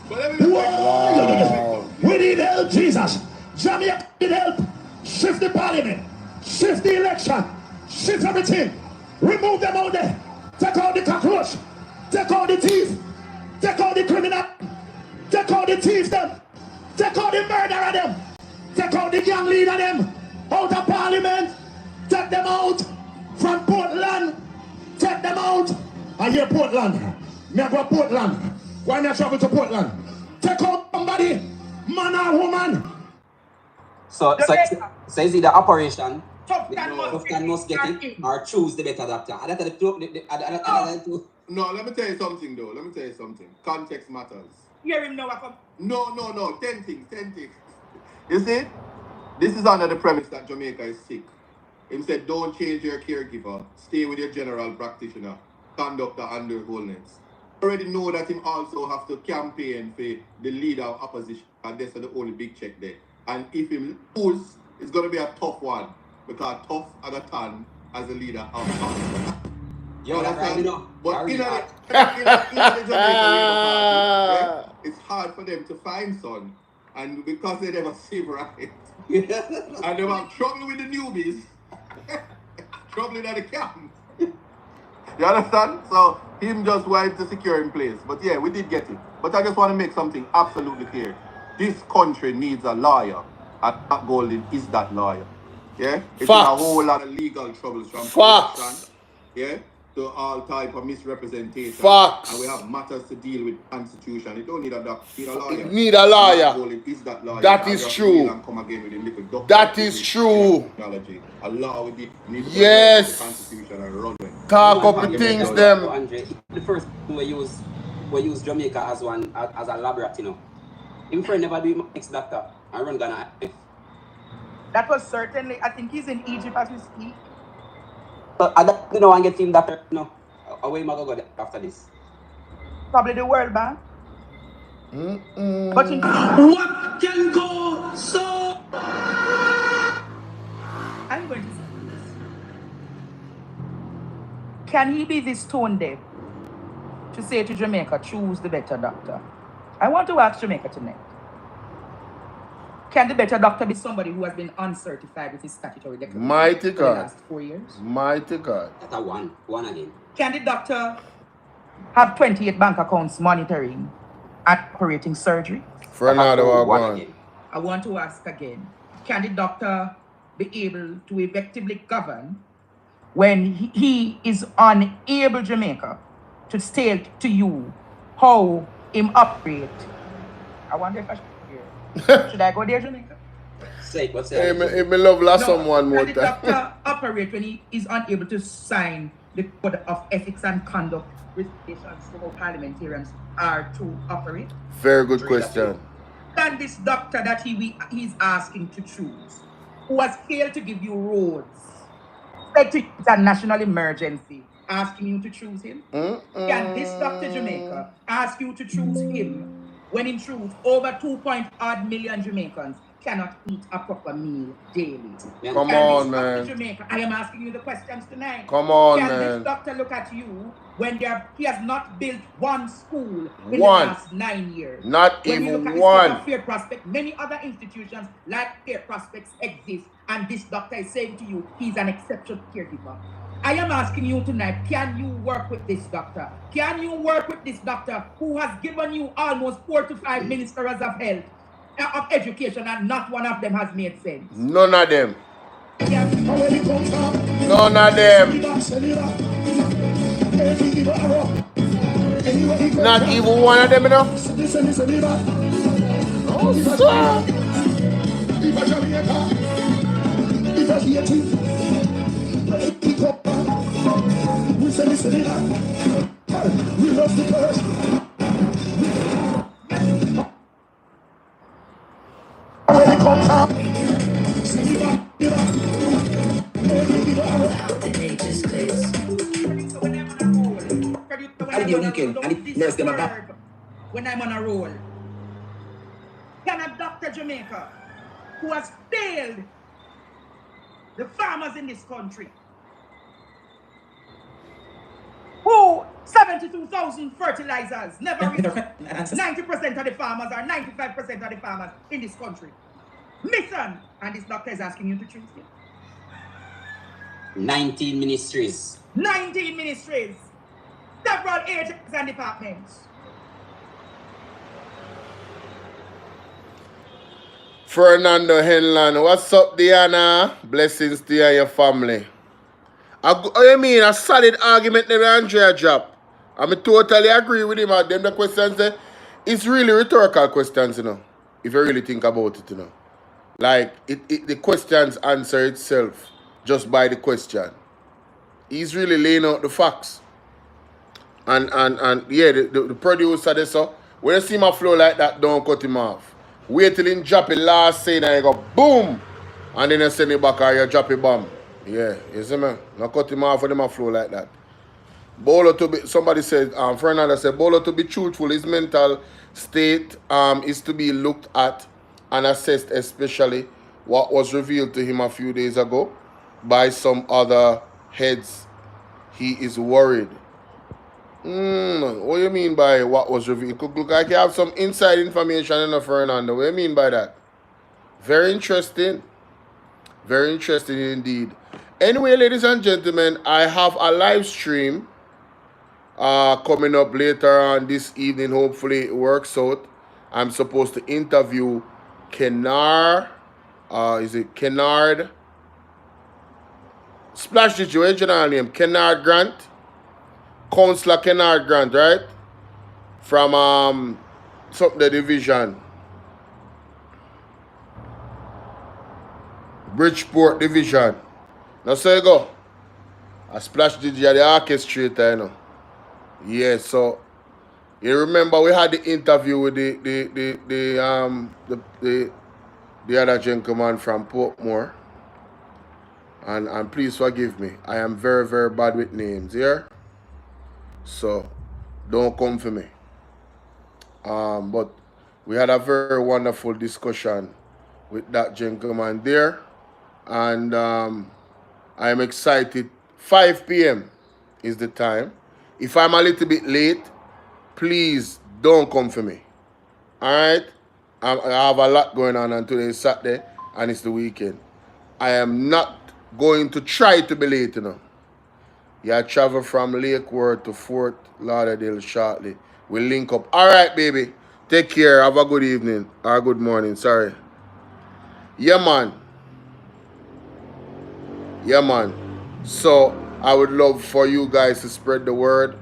Wow. We need help, Jesus. Jamaica need help. Shift the parliament. Shift the election. Shift everything. Remove them out there. Take out the cockroach. Take out the thief. Take out the criminal. Take out the thieves them. Take out the murderer them. Take out the gang leader them. Out of parliament. Take them out from Portland. Take them out. I hear Portland. Me I go Portland. Why not travel to Portland? Take out somebody, man or woman. So is it the operation? Tufton must get it or choose the better doctor. No, let me tell you something though. Context matters. Hear him now. No. 10 things. You see? This is under the premise that Jamaica is sick. He said, don't change your caregiver. Stay with your general practitioner. Conduct the under wholeness. Already know that him also have to campaign for the leader of opposition, and that's the only big check there. And if him lose, it's going to be a tough one, because tough at a time as a leader of opposition. You understand? But in the Jamaica Labour Party, it's hard for them to find son, and because they never save right, and they have trouble with the newbies, trouble in the camp. You understand? So him just wanted to secure in place. But yeah, we did get it. But I just want to make something absolutely clear. This country needs a lawyer. And Matt Golden is that lawyer. Yeah? It's in a whole lot of legal troubles from corruption. Yeah? To all type of misrepresentation. And we have matters to deal with constitution. You don't need a doctor, need a lawyer. Need a lawyer. Matt Golden is that lawyer. That is true. And come again with a little that is true. A law with the constitution and run. Talk up the things them. Andre, the first we use Jamaica as a laboratory, you know. Him friend never do next doctor and run Ghana. That was certainly, I think he's in Egypt as we speak. I don't know and get him doctor, you know. Away am I go after this? Probably the World Bank. But what can go so? I'm going to say this. Can he be this tone deaf to say to Jamaica, choose the better doctor? I want to ask Jamaica tonight. Can the better doctor be somebody who has been uncertified with his statutory declaration Mighty for God. the last 4 years? Mighty God. That's a one again. Can the doctor have 28 bank accounts monitoring and operating surgery? For another one again. I want to ask again. Can the doctor be able to effectively govern when he is unable, Jamaica, to state to you how him operate? I wonder if I should should I go there, Jamaica? Say what's that? Hey, me love last someone more time. Can the doctor operate when he is unable to sign the code of ethics and conduct regulations for how parliamentarians are to operate? Very good question. Can this doctor that he's asking to choose, who has failed to give you roads, said to it's a national emergency, asking you to choose him? Can this Dr. Jamaica ask you to choose him when in truth, over 2.odd million Jamaicans cannot eat a proper meal daily. Come Can on, this man. Jamaica, I am asking you the questions tonight. Come on, Can man. this doctor look at you when he has not built one school in the One. last 9 years? Not When you even look at the one. state of Fair Prospect, many other institutions like Fair Prospects exist, and this doctor is saying to you, he's an exceptional caregiver. I am asking you tonight, can you work with this doctor? Can you work with this doctor who has given you almost 4 to 5 ministers of health, of education, and not one of them has made sense? None of them. None of them. Not even one of them, you know? Oh, sir. When I'm on a roll, can a Dr. Jamaica who has failed the farmers in this country, who 72,000 fertilizers never reach 90% of the farmers or 95% of the farmers in this country, mission, and this doctor is asking you to treat him? 19 ministries. 19 ministries, several agencies and departments. Fernando Henlan, what's up, Diana? Blessings to you and your family. I mean, a solid argument that Andrea dropped. I totally agree with him. Them the questions, it's really rhetorical questions, you know, if you really think about it, you know. Like, the questions answer itself just by the question. He's really laying out the facts. And yeah, the producer there, so when you see him flow like that, don't cut him off. Wait till him drop it last scene and you go boom, and then you send it back or you drop it bomb. Yeah, you see me? Not cut him off when him flow like that. Bolo to be, somebody said, Fernando said, Bolo to be truthful, his mental state is to be looked at and assessed, especially what was revealed to him a few days ago by some other heads. He is worried. What do you mean by what was revealed? It could look like you have some inside information in the Fernando. What do you mean by that? Very interesting. Very interesting indeed. Anyway, ladies and gentlemen, I have a live stream coming up later on this evening. Hopefully it works out. I'm supposed to interview Kennard. Is it Kennard? Splash the original name. Kennard Grant. Councillor Kennard Grant, right? From something the division. Bridgeport division. Now so you go. I Splash DJ the orchestrator, you know. Yeah, so you remember we had the interview with the other gentleman from Portmore. And please forgive me. I am very, very bad with names here. So don't come for me. But we had a very wonderful discussion with that gentleman there. And I am excited. 5 p.m. is the time. If I'm a little bit late, please don't come for me. Alright? I have a lot going on, and today is Saturday and it's the weekend. I am not going to try to be late, you know. Yeah, I travel from Lake Worth to Fort Lauderdale shortly. We'll link up. Alright, baby. Take care. Have a good evening. Or good morning. Sorry. Yeah, man. Yeah, man. So I would love for you guys to spread the word.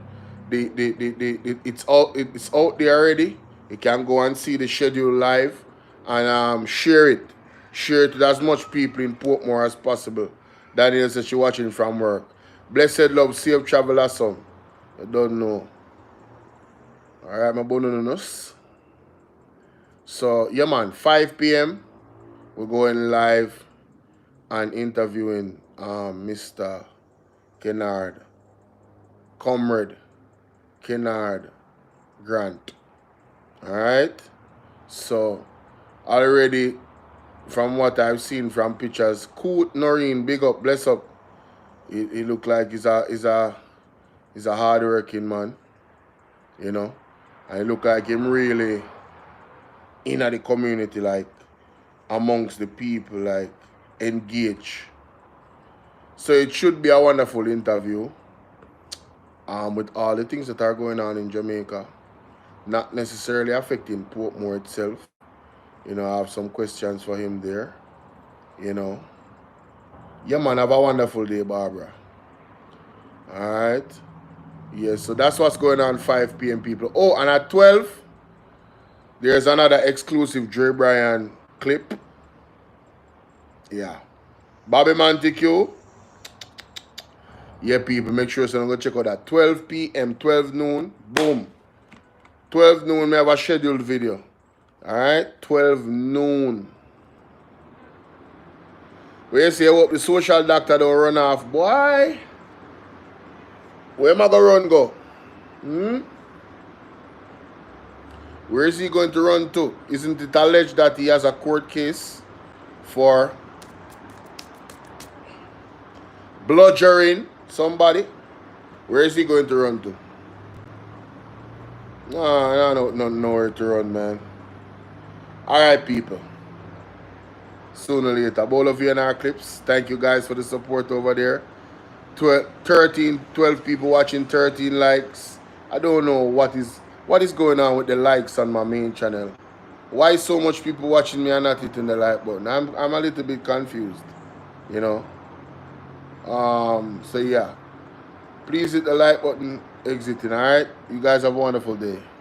It's out there already. You can go and see the schedule live and share it. Share it with as much people in Portmore as possible. Daniel says she's watching from work. Blessed love, safe travel, awesome. I don't know. Alright, my bonus. So yeah, man. 5 p.m. We're going live and interviewing Mr. Kennard, Comrade Kennard Grant. Alright? So, already, from what I've seen from pictures, Coot Noreen, big up, bless up. He look like he's a hard-working man. You know? And he look like him really in the community, like, amongst the people, like, engaged. So it should be a wonderful interview. With all the things that are going on in Jamaica, not necessarily affecting Portmore itself. You know, I have some questions for him there. You know. Yeah, man, have a wonderful day, Barbara. Alright. Yeah, so that's what's going on 5 p.m. people. Oh, and at 12, there's another exclusive Dre Bryan clip. Yeah. Bobby Montague. Yeah, people, make sure you go check out that 12 p.m., 12 noon, boom. 12 noon, we have a scheduled video. Alright, 12 noon. Where you say, I hope the social doctor don't run off, boy. Where am I going to run go? Where is he going to run to? Isn't it alleged that he has a court case for bludgeoning somebody? Where is he going to run to? No, nowhere to run, man. Alright, people. Sooner or later. Bolo Bvrclips. Thank you guys for the support over there. 12 people watching, 13 likes. I don't know what is going on with the likes on my main channel. Why so much people watching me and not hitting the like button? I'm a little bit confused. You know. So yeah. Please hit the like button, exiting, alright? You guys have a wonderful day.